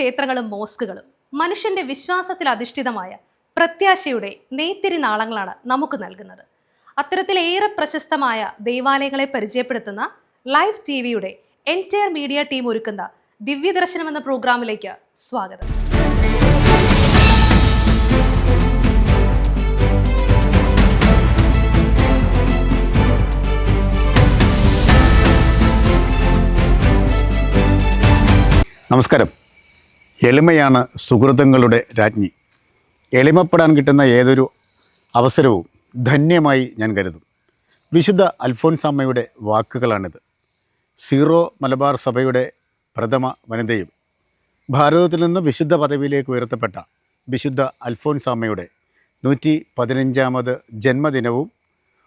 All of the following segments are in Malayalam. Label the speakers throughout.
Speaker 1: ക്ഷേത്രങ്ങളും മോസ്കുകളും മനുഷ്യന്റെ വിശ്വാസത്തിൽ അധിഷ്ഠിതമായ പ്രത്യാശയുടെ നെയ്ത്തിരി നാളങ്ങളാണ് നമുക്ക് നൽകുന്നത്. അത്തരത്തിലേറെ പ്രശസ്തമായ ദേവാലയങ്ങളെ പരിചയപ്പെടുത്തുന്ന ലൈവ് ടിവിയുടെ എൻറ്റയർ മീഡിയ ടീം ഒരുക്കുന്ന ദിവ്യദർശനം എന്ന പ്രോഗ്രാമിലേക്ക് സ്വാഗതം.
Speaker 2: നമസ്കാരം. എളിമയാണ് സുഹൃത്തുക്കളുടെ രാജ്ഞി. എളിമപ്പെടാൻ കിട്ടുന്ന ഏതൊരു അവസരവും ധന്യമായി ഞാൻ കരുതും. വിശുദ്ധ അൽഫോൻസാമ്മയുടെ വാക്കുകളാണിത്. സീറോ മലബാർ സഭയുടെ പ്രഥമ വനിതയും ഭാരതത്തിൽ നിന്ന് വിശുദ്ധ പദവിയിലേക്ക് ഉയർത്തപ്പെട്ട വിശുദ്ധ അൽഫോൻസാമ്മയുടെ 115ാമത് ജന്മദിനവും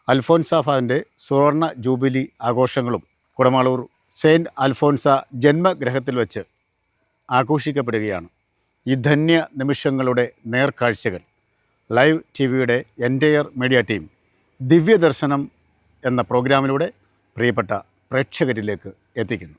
Speaker 2: അൽഫോൻസാഫാൻ്റെ സുവർണ ജൂബിലി ആഘോഷങ്ങളും കുടമാളൂർ സെയിൻറ്റ് അൽഫോൻസ ജന്മഗ്രഹത്തിൽ വച്ച് ആഘോഷിക്കപ്പെടുകയാണ്. ഈ ധന്യ നിമിഷങ്ങളുടെ നേർക്കാഴ്ചകൾ ലൈവ് ടിവിയുടെ എൻറ്റയർ മീഡിയ ടീം ദിവ്യദർശനം എന്ന പ്രോഗ്രാമിലൂടെ പ്രിയപ്പെട്ട പ്രേക്ഷകരിലേക്ക് എത്തിക്കുന്നു.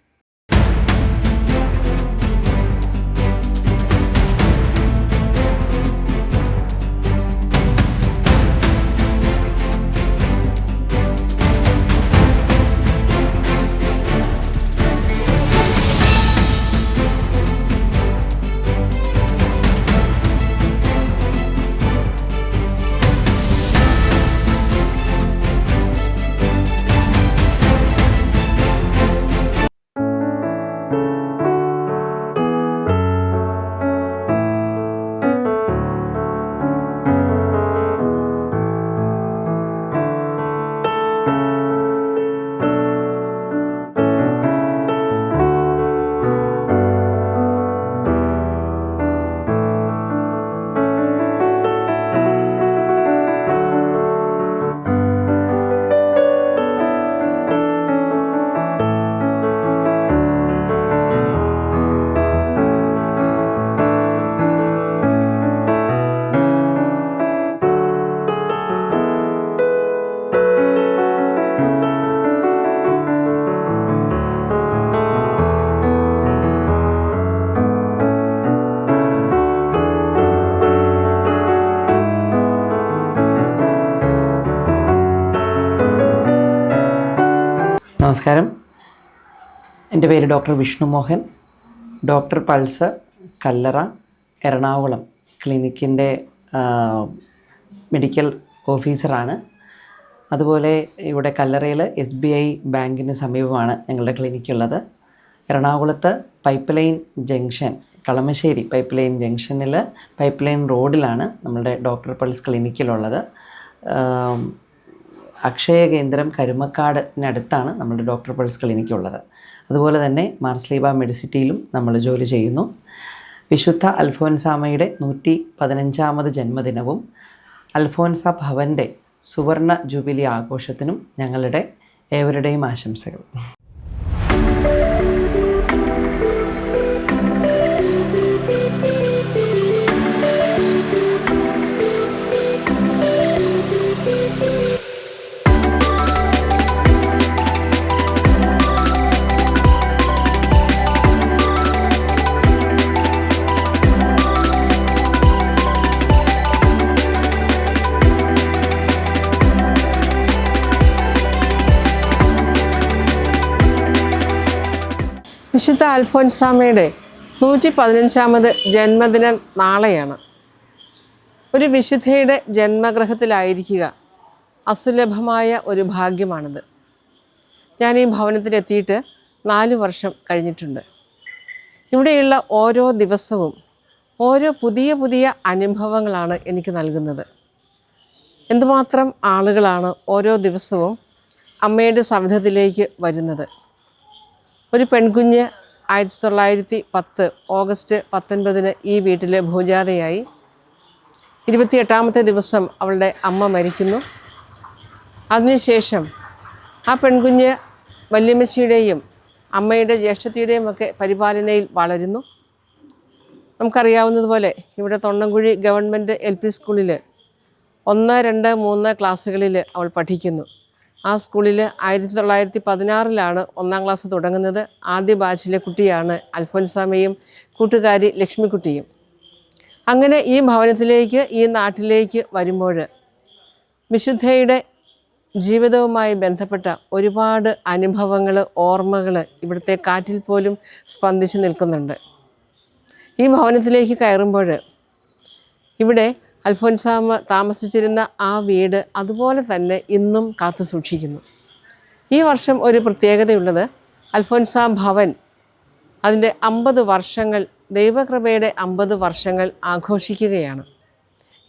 Speaker 3: നമസ്കാരം. എൻ്റെ പേര് doctor Vishnu Mohan. Doctor pulse Kallara Ernakulam ക്ലിനിക്കിൻ്റെ മെഡിക്കൽ ഓഫീസറാണ്. അതുപോലെ ഇവിടെ കല്ലറയിൽ SBI ബാങ്കിന് സമീപമാണ് ഞങ്ങളുടെ ക്ലിനിക്കുള്ളത്. എറണാകുളത്ത് pipe line junction, Kalamassery pipe line ജംഗ്ഷനിൽ പൈപ്പ് ലൈൻ റോഡിലാണ് നമ്മളുടെ ഡോക്ടർ പൾസ് ക്ലിനിക്കിലുള്ളത്. അക്ഷയ കേന്ദ്രം കരുമക്കാടിനടുത്താണ് നമ്മുടെ ഡോക്ടർ പൾസ് ക്ലിനിക്കുള്ളത്. അതുപോലെ തന്നെ മാർസ്ലീബ മെഡിസിറ്റിയിലും നമ്മൾ ജോലി ചെയ്യുന്നു. വിശുദ്ധ അൽഫോൻസാമ്മയുടെ 115ാമത് ജന്മദിനവും അൽഫോൻസ ഭവൻ്റെ സുവർണ ജൂബിലി ആഘോഷത്തിനും ഞങ്ങളുടെ ഏവരുടെയും ആശംസകൾ.
Speaker 4: വിശുദ്ധ അൽഫോൻസാമ്മയുടെ 115ാമത് ജന്മദിനം നാളെയാണ്. ഒരു വിശുദ്ധയുടെ ജന്മഗൃഹത്തിലായിരിക്കുക അസുലഭമായ ഒരു ഭാഗ്യമാണിത്. ഞാൻ ഈ ഭവനത്തിലെത്തിയിട്ട് 4 വർഷം കഴിഞ്ഞിട്ടുണ്ട്. ഇവിടെയുള്ള ഓരോ ദിവസവും ഓരോ പുതിയ പുതിയ അനുഭവങ്ങളാണ് എനിക്ക് നൽകുന്നത്. എന്തുമാത്രം ആളുകളാണ് ഓരോ ദിവസവും അമ്മയുടെ സവിധത്തിലേക്ക് വരുന്നത്. ഒരു പെൺകുഞ്ഞ് 1910 ഓഗസ്റ്റ് 19 ഈ വീട്ടിൽ ഭൂജാതയായി. 28ാമത്തെ ദിവസം അവളുടെ അമ്മ മരിക്കുന്നു. അതിനുശേഷം ആ പെൺകുഞ്ഞ് വല്യമ്മച്ചിയുടെയും അമ്മയുടെ ജ്യേഷ്ഠത്തിയുടെയും ഒക്കെ പരിപാലനയിൽ വളരുന്നു. നമുക്കറിയാവുന്നതുപോലെ ഇവിടെ തൊണ്ണൻകുഴി ഗവൺമെൻറ് LP സ്കൂളിൽ 1, 2, 3 ക്ലാസ്സുകളിൽ അവൾ പഠിക്കുന്നു. ആ സ്കൂളിൽ 1916 1-ാം ക്ലാസ് തുടങ്ങുന്നത്. ആദ്യ ബാച്ചിലെ കുട്ടിയാണ് അൽഫോൻസാമ്മയും കൂട്ടുകാരി ലക്ഷ്മിക്കുട്ടിയും. അങ്ങനെ ഈ ഭവനത്തിലേക്ക്, ഈ നാട്ടിലേക്ക് വരുമ്പോൾ വിശുദ്ധയുടെ ജീവിതവുമായി ബന്ധപ്പെട്ട ഒരുപാട് അനുഭവങ്ങൾ, ഓർമ്മകൾ ഇവിടുത്തെ കാറ്റിൽ പോലും സ്പന്ദിച്ച് നിൽക്കുന്നുണ്ട്. ഈ ഭവനത്തിലേക്ക് കയറുമ്പോൾ ഇവിടെ അൽഫോൻസാമ്മ താമസിച്ചിരുന്ന ആ വീട് അതുപോലെ തന്നെ ഇന്നും കാത്തു സൂക്ഷിക്കുന്നു. ഈ വർഷം ഒരു പ്രത്യേകതയുള്ളത്, അൽഫോൻസാ ഭവൻ അതിൻ്റെ 50 വർഷങ്ങൾ, ദൈവകൃപയുടെ 50 വർഷങ്ങൾ ആഘോഷിക്കുകയാണ്.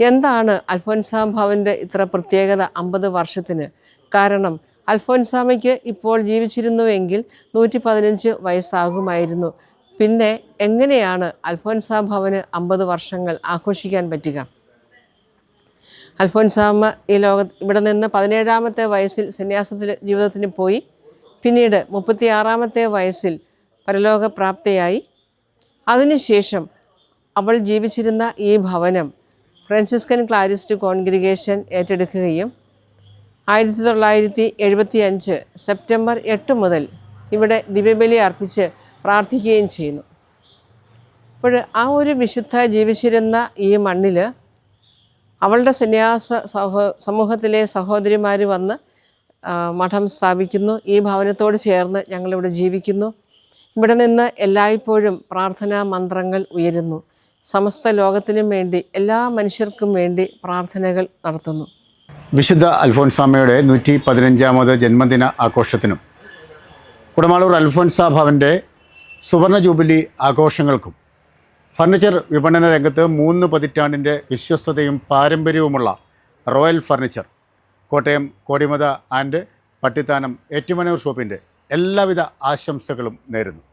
Speaker 4: എന്താണ് അൽഫോൻസാ ഭവൻ്റെ ഇത്ര പ്രത്യേകത 50 വർഷത്തിന്? കാരണം അൽഫോൻസാമ്മയ്ക്ക് ഇപ്പോൾ ജീവിച്ചിരുന്നുവെങ്കിൽ 115 വയസ്സാകുമായിരുന്നു. പിന്നെ എങ്ങനെയാണ് അൽഫോൻസാ ഭവന് 50 വർഷങ്ങൾ ആഘോഷിക്കാൻ പറ്റുക? അൽഫോൻസാമ്മ ഇവിടെ നിന്ന് 17-ാമത്തെ വയസ്സിൽ സന്യാസത്തിൽ ജീവിതത്തിന് പോയി. പിന്നീട് 36-ാമത്തെ വയസ്സിൽ പരലോകപ്രാപ്തയായി. അതിനുശേഷം അവൾ ജീവിച്ചിരുന്ന ഈ ഭവനം ഫ്രാൻസിസ്കൻ ക്ലാരിസ്റ്റ് കോൺഗ്രിഗേഷൻ ഏറ്റെടുക്കുകയും 1975 സെപ്റ്റംബർ 8 മുതൽ ഇവിടെ ദിവ്യബലി അർപ്പിച്ച് പ്രാർത്ഥിക്കുകയും ചെയ്യുന്നു. അപ്പോൾ ആ ഒരു വിശുദ്ധ ജീവിച്ചിരുന്ന ഈ മണ്ണിൽ അവളുടെ സന്യാസ സമൂഹത്തിലെ സഹോദരിമാർ വന്ന് മഠം സ്ഥാപിക്കുന്നു. ഈ ഭവനത്തോട് ചേർന്ന് ഞങ്ങളിവിടെ ജീവിക്കുന്നു. ഇവിടെ നിന്ന് എല്ലായ്പ്പോഴും പ്രാർത്ഥനാ മന്ത്രങ്ങൾ ഉയരുന്നു. സമസ്ത ലോകത്തിനും വേണ്ടി, എല്ലാ മനുഷ്യർക്കും വേണ്ടി പ്രാർത്ഥനകൾ നടത്തുന്നു.
Speaker 2: വിശുദ്ധ അൽഫോൻസാമ്മയുടെ 115ാമത് ജന്മദിന ആഘോഷത്തിനും കുടമാളൂർ അൽഫോൻസാ ഭവൻ്റെ സുവർണ ജൂബിലി ആഘോഷങ്ങൾക്കും ഫർണിച്ചർ വിപണന രംഗത്ത് 3 പതിറ്റാണ്ടിൻ്റെ വിശ്വസ്തതയും പാരമ്പര്യവുമുള്ള royal furniture Kottayam Kodimatha and Pattithanam Ettumanoor ഷോപ്പിൻ്റെ എല്ലാവിധ ആശംസകളും നേരുന്നു.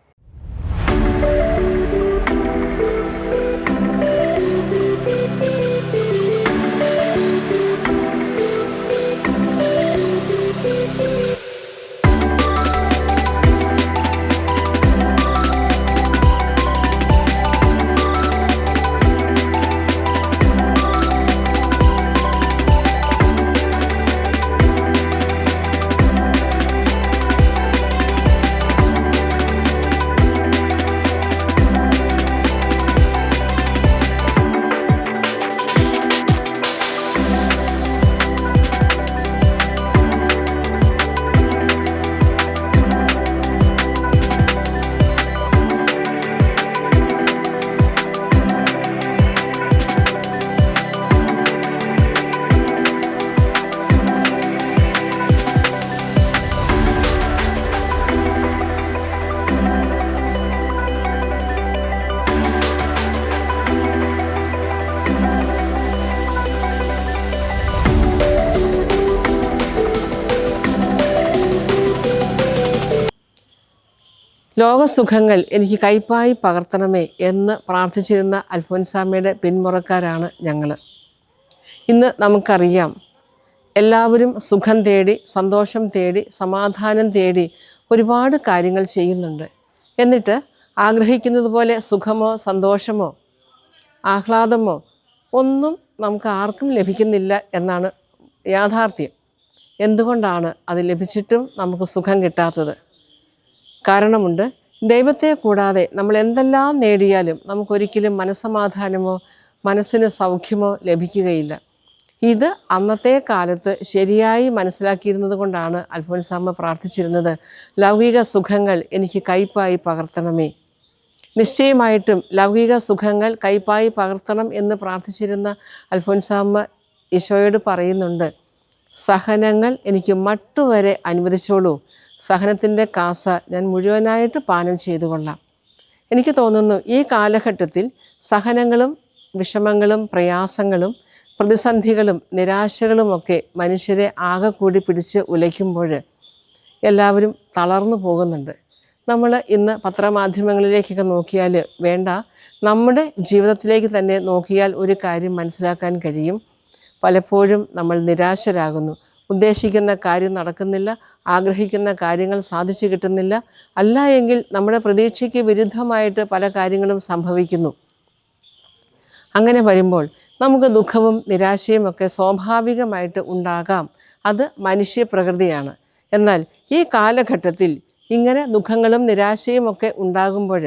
Speaker 4: ലോകസുഖങ്ങൾ എനിക്ക് കൈപ്പായി പകർത്തണമേ എന്ന് പ്രാർത്ഥിച്ചിരുന്ന അൽഫോൻസാമ്മയുടെ പിന്മുറക്കാരാണ് ഞങ്ങൾ. ഇന്ന് നമുക്കറിയാം, എല്ലാവരും സുഖം തേടി, സന്തോഷം തേടി, സമാധാനം തേടി ഒരുപാട് കാര്യങ്ങൾ ചെയ്യുന്നുണ്ട്. എന്നിട്ട് ആഗ്രഹിക്കുന്നത് പോലെ സുഖമോ സന്തോഷമോ ആഹ്ലാദമോ ഒന്നും നമുക്ക് ആർക്കും ലഭിക്കുന്നില്ല എന്നാണ് യാഥാർത്ഥ്യം. എന്തുകൊണ്ടാണ് അത് ലഭിച്ചിട്ടും നമുക്ക് സുഖം കിട്ടാത്തത്? കാരണമുണ്ട്. ദൈവത്തെ കൂടാതെ നമ്മൾ എന്തെല്ലാം നേടിയാലും നമുക്കൊരിക്കലും മനസ്സമാധാനമോ മനസ്സിന് സൗഖ്യമോ ലഭിക്കുകയില്ല. ഇത് അന്നത്തെ കാലത്ത് ശരിയായി മനസ്സിലാക്കിയിരുന്നത് കൊണ്ടാണ് അൽഫോൻസാമ്മ പ്രാർത്ഥിച്ചിരുന്നത്, ലൗകിക സുഖങ്ങൾ എനിക്ക് കൈപ്പായി പകർത്തണമേ. നിശ്ചയമായിട്ടും ലൗകിക സുഖങ്ങൾ കൈപ്പായി പകർത്തണം എന്ന് പ്രാർത്ഥിച്ചിരുന്ന അൽഫോൻസാമ്മ ഈശോയോട് പറയുന്നുണ്ട്, സഹനങ്ങൾ എനിക്ക് മട്ടുവരെ അനുവദിച്ചോളൂ, സഹനത്തിൻ്റെ കാസ ഞാൻ മുഴുവനായിട്ട് പാനം ചെയ്തു കൊള്ളാം. എനിക്ക് തോന്നുന്നു ഈ കാലഘട്ടത്തിൽ സഹനങ്ങളും വിഷമങ്ങളും പ്രയാസങ്ങളും പ്രതിസന്ധികളും നിരാശകളുമൊക്കെ മനുഷ്യരെ ആകെ കൂടി പിടിച്ച് ഉലയ്ക്കുമ്പോൾ എല്ലാവരും തളർന്നു പോകുന്നുണ്ട്. നമ്മൾ ഇന്ന് പത്രമാധ്യമങ്ങളിലേക്കൊക്കെ നോക്കിയാൽ വേണ്ട, നമ്മുടെ ജീവിതത്തിലേക്ക് തന്നെ നോക്കിയാൽ ഒരു കാര്യം മനസ്സിലാക്കാൻ കഴിയും. പലപ്പോഴും നമ്മൾ നിരാശരാകുന്നു. ഉദ്ദേശിക്കുന്ന കാര്യം നടക്കുന്നില്ല, ആഗ്രഹിക്കുന്ന കാര്യങ്ങൾ സാധിച്ചു കിട്ടുന്നില്ല, അല്ല എങ്കിൽ നമ്മുടെ പ്രതീക്ഷയ്ക്ക് വിരുദ്ധമായിട്ട് പല കാര്യങ്ങളും സംഭവിക്കുന്നു. അങ്ങനെ വരുമ്പോൾ നമുക്ക് ദുഃഖവും നിരാശയും ഒക്കെ സ്വാഭാവികമായിട്ട് ഉണ്ടാകാം. അത് മനുഷ്യ പ്രകൃതിയാണ്. എന്നാൽ ഈ കാലഘട്ടത്തിൽ ഇങ്ങനെ ദുഃഖങ്ങളും നിരാശയും ഒക്കെ ഉണ്ടാകുമ്പോൾ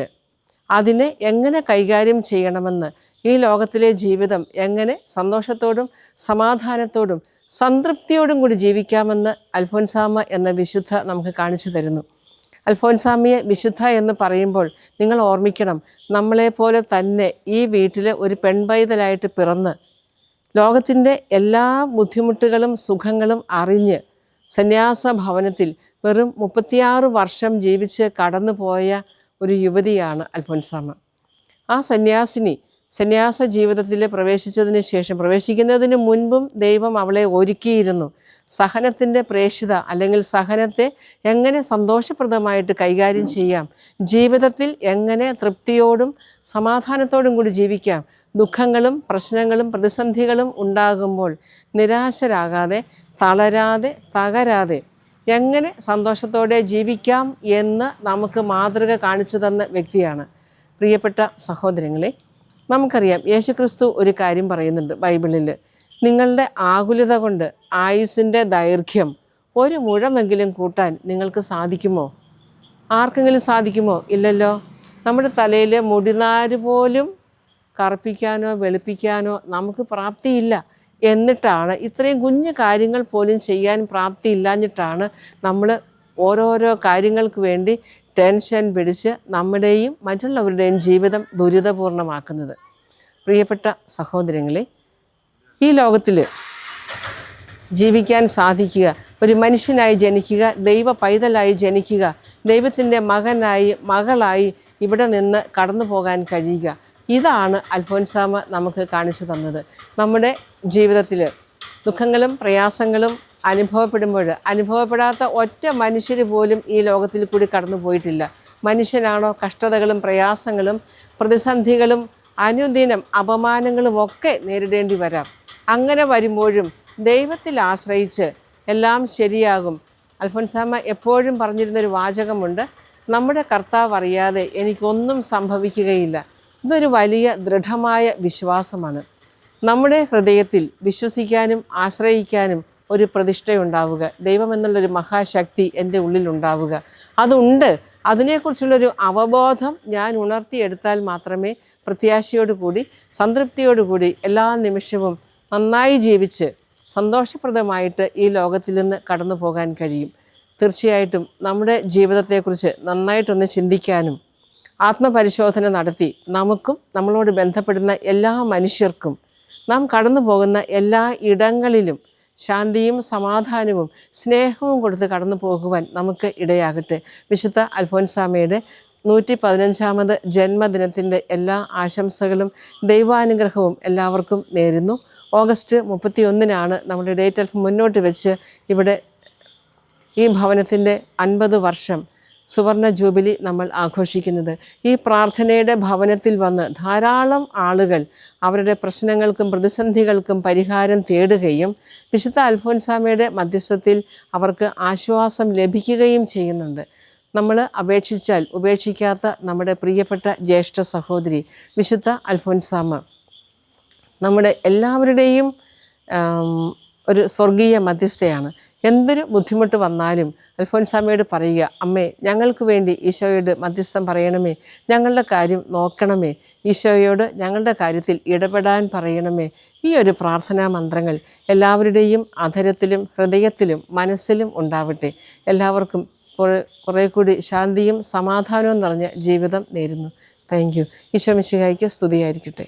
Speaker 4: അതിനെ എങ്ങനെ കൈകാര്യം ചെയ്യണമെന്ന്, ഈ ലോകത്തിലെ ജീവിതം എങ്ങനെ സന്തോഷത്തോടും സമാധാനത്തോടും സംതൃപ്തിയോടും കൂടി ജീവിക്കാമെന്ന് അൽഫോൻസാമ്മ എന്ന വിശുദ്ധ നമുക്ക് കാണിച്ചു തരുന്നു. അൽഫോൻസാമ്മയെ വിശുദ്ധ എന്ന് പറയുമ്പോൾ നിങ്ങൾ ഓർമ്മിക്കണം, നമ്മളെപ്പോലെ തന്നെ ഈ വീട്ടിൽ ഒരു പെൺപൈതലായിട്ട് പിറന്ന് ലോകത്തിൻ്റെ എല്ലാ ബുദ്ധിമുട്ടുകളും സുഖങ്ങളും അറിഞ്ഞ് സന്യാസ ഭവനത്തിൽ വെറും 36 വർഷം ജീവിച്ച് കടന്നുപോയ ഒരു യുവതിയാണ് അൽഫോൻസാമ്മ. ആ സന്യാസ ജീവിതത്തിൽ പ്രവേശിക്കുന്നതിന് മുൻപും ദൈവം അവളെ ഒരുക്കിയിരുന്നു. സഹനത്തിൻ്റെ പ്രേക്ഷിത, അല്ലെങ്കിൽ സഹനത്തെ എങ്ങനെ സന്തോഷപ്രദമായിട്ട് കൈകാര്യം ചെയ്യാം, ജീവിതത്തിൽ എങ്ങനെ തൃപ്തിയോടും സമാധാനത്തോടും കൂടി ജീവിക്കാം, ദുഃഖങ്ങളും പ്രശ്നങ്ങളും പ്രതിസന്ധികളും ഉണ്ടാകുമ്പോൾ നിരാശരാകാതെ തകരാതെ എങ്ങനെ സന്തോഷത്തോടെ ജീവിക്കാം എന്ന് നമുക്ക് മാതൃക കാണിച്ചു തന്ന വ്യക്തിയാണ്. പ്രിയപ്പെട്ട സഹോദരങ്ങളെ, നമുക്കറിയാം യേശുക്രിസ്തു ഒരു കാര്യം പറയുന്നുണ്ട് ബൈബിളിൽ. നിങ്ങളുടെ ആകുലത കൊണ്ട് ആയുസ്സിൻ്റെ ദൈർഘ്യം 1 മുഴമെങ്കിലും കൂട്ടാൻ നിങ്ങൾക്ക് സാധിക്കുമോ? ആർക്കെങ്കിലും സാധിക്കുമോ? ഇല്ലല്ലോ. നമ്മുടെ തലയിൽ മുടിനാര് പോലും കറുപ്പിക്കാനോ വെളുപ്പിക്കാനോ നമുക്ക് പ്രാപ്തിയില്ല. എന്നിട്ടാണ്, ഇത്രയും കുഞ്ഞു കാര്യങ്ങൾ പോലും ചെയ്യാൻ പ്രാപ്തിയില്ലാഞ്ഞിട്ടാണ് നമ്മൾ ഓരോരോ കാര്യങ്ങൾക്ക് വേണ്ടി ടെൻഷൻ പിടിച്ച് നമ്മുടെയും മറ്റുള്ളവരുടെയും ജീവിതം ദുരിതപൂർണമാക്കുന്നത്. പ്രിയപ്പെട്ട സഹോദരങ്ങളെ, ഈ ലോകത്തിൽ ജീവിക്കാൻ സാധിക്കുക, ഒരു മനുഷ്യനായി ജനിക്കുക, ദൈവ പൈതലായി ജനിക്കുക, ദൈവത്തിൻ്റെ മകളായി ഇവിടെ നിന്ന് കടന്നു പോകാൻ കഴിയുക, ഇതാണ് അൽഫോൻസാമ്മ നമുക്ക് കാണിച്ചു തന്നത്. നമ്മുടെ ജീവിതത്തിൽ ദുഃഖങ്ങളും പ്രയാസങ്ങളും അനുഭവപ്പെടാത്ത ഒറ്റ മനുഷ്യർ പോലും ഈ ലോകത്തിൽ കൂടി കടന്നു പോയിട്ടില്ല. മനുഷ്യനാണോ കഷ്ടതകളും പ്രയാസങ്ങളും പ്രതിസന്ധികളും അനുദിനം അപമാനങ്ങളും ഒക്കെ നേരിടേണ്ടി വരാം. അങ്ങനെ വരുമ്പോഴും ദൈവത്തിൽ ആശ്രയിച്ച് എല്ലാം ശരിയാകും. അൽഫോൻസാമ്മ എപ്പോഴും പറഞ്ഞിരുന്നൊരു വാചകമുണ്ട്, നമ്മുടെ കർത്താവ് അറിയാതെ എനിക്കൊന്നും സംഭവിക്കുകയില്ല. ഇതൊരു വലിയ ദൃഢമായ വിശ്വാസമാണ്. നമ്മുടെ ഹൃദയത്തിൽ വിശ്വസിക്കാനും ആശ്രയിക്കാനും ഒരു പ്രതിഷ്ഠയുണ്ടാവുക, ദൈവം എന്നുള്ളൊരു മഹാശക്തി എൻ്റെ ഉള്ളിലുണ്ടാവുക, അതുണ്ട്. അതിനെക്കുറിച്ചുള്ളൊരു അവബോധം ഞാൻ ഉണർത്തിയെടുത്താൽ മാത്രമേ പ്രത്യാശയോടുകൂടി സംതൃപ്തിയോടുകൂടി എല്ലാ നിമിഷവും നന്നായി ജീവിച്ച് സന്തോഷപ്രദമായിട്ട് ഈ ലോകത്തിൽ നിന്ന് കടന്നു പോകാൻ കഴിയും. തീർച്ചയായിട്ടും നമ്മുടെ ജീവിതത്തെക്കുറിച്ച് നന്നായിട്ടൊന്ന് ചിന്തിക്കാനും ആത്മപരിശോധന നടത്തി നമുക്കും നമ്മളോട് ബന്ധപ്പെടുന്ന എല്ലാ മനുഷ്യർക്കും നാം കടന്നു പോകുന്ന എല്ലാ ഇടങ്ങളിലും ശാന്തിയും സമാധാനവും സ്നേഹവും കൊടുത്ത് കടന്നു പോകുവാൻ നമുക്ക് ഇടയാകട്ടെ. വിശുദ്ധ അൽഫോൻസാമ്മയുടെ 115ാമത് ജന്മദിനത്തിൻ്റെ എല്ലാ ആശംസകളും ദൈവാനുഗ്രഹവും എല്ലാവർക്കും നേരുന്നു. ഓഗസ്റ്റ് 31-നാണ് നമ്മുടെ ഡേറ്റ് ഓഫ് മുന്നോട്ട് വെച്ച് ഇവിടെ ഈ ഭവനത്തിൻ്റെ 50 വർഷം സുവർണ ജൂബിലി നമ്മൾ ആഘോഷിക്കുന്നത്. ഈ പ്രാർത്ഥനയുടെ ഭവനത്തിൽ വന്ന് ധാരാളം ആളുകൾ അവരുടെ പ്രശ്നങ്ങൾക്കും പ്രതിസന്ധികൾക്കും പരിഹാരം തേടുകയും വിശുദ്ധ അൽഫോൻസാമ്മയുടെ മധ്യസ്ഥത്തിൽ അവർക്ക് ആശ്വാസം ലഭിക്കുകയും ചെയ്യുന്നുണ്ട്. നമ്മൾ അപേക്ഷിച്ചാൽ ഉപേക്ഷിക്കാത്ത നമ്മുടെ പ്രിയപ്പെട്ട ജ്യേഷ്ഠ സഹോദരി വിശുദ്ധ അൽഫോൻസാമ്മ നമ്മുടെ എല്ലാവരുടെയും ഒരു സ്വർഗീയ മധ്യസ്ഥയാണ്. എന്തൊരു ബുദ്ധിമുട്ട് വന്നാലും അൽഫോൻസാമ്മയോട് പറയുക, അമ്മേ ഞങ്ങൾക്ക് വേണ്ടി ഈശോയോട് മധ്യസ്ഥം പറയണമേ, ഞങ്ങളുടെ കാര്യം നോക്കണമേ, ഈശോയോട് ഞങ്ങളുടെ കാര്യത്തിൽ ഇടപെടാൻ പറയണമേ. ഈ ഒരു പ്രാർത്ഥനാ മന്ത്രങ്ങൾ എല്ലാവരുടെയും അധരത്തിലും ഹൃദയത്തിലും മനസ്സിലും ഉണ്ടാവട്ടെ. എല്ലാവർക്കും കുറേ കൂടി ശാന്തിയും സമാധാനവും നിറഞ്ഞ ജീവിതം നേരുന്നു. Thank you. ഈശോ മിശിഹായ്ക്ക് സ്തുതിയായിരിക്കട്ടെ.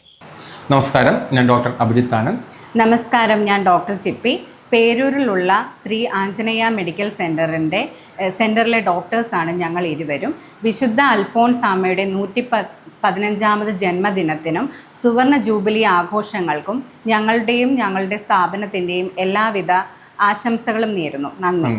Speaker 5: നമസ്കാരം, ഞാൻ ഡോക്ടർ അഭിജിത്ത് ആനന്ദ്.
Speaker 6: നമസ്കാരം, ഞാൻ ഡോക്ടർ ചിപ്പി. പേരൂരിലുള്ള ശ്രീ ആഞ്ജനേയ മെഡിക്കൽ സെൻറ്ററിലെ ഡോക്ടേഴ്സാണ് ഞങ്ങൾ ഇരുവരും. വിശുദ്ധ അൽഫോൻസാമ്മയുടെ 115ാമത് ജന്മദിനത്തിനും സുവർണ ജൂബിലി ആഘോഷങ്ങൾക്കും ഞങ്ങളുടെയും ഞങ്ങളുടെ സ്ഥാപനത്തിൻ്റെയും എല്ലാവിധ ആശംസകളും നേരുന്നു. നന്ദി.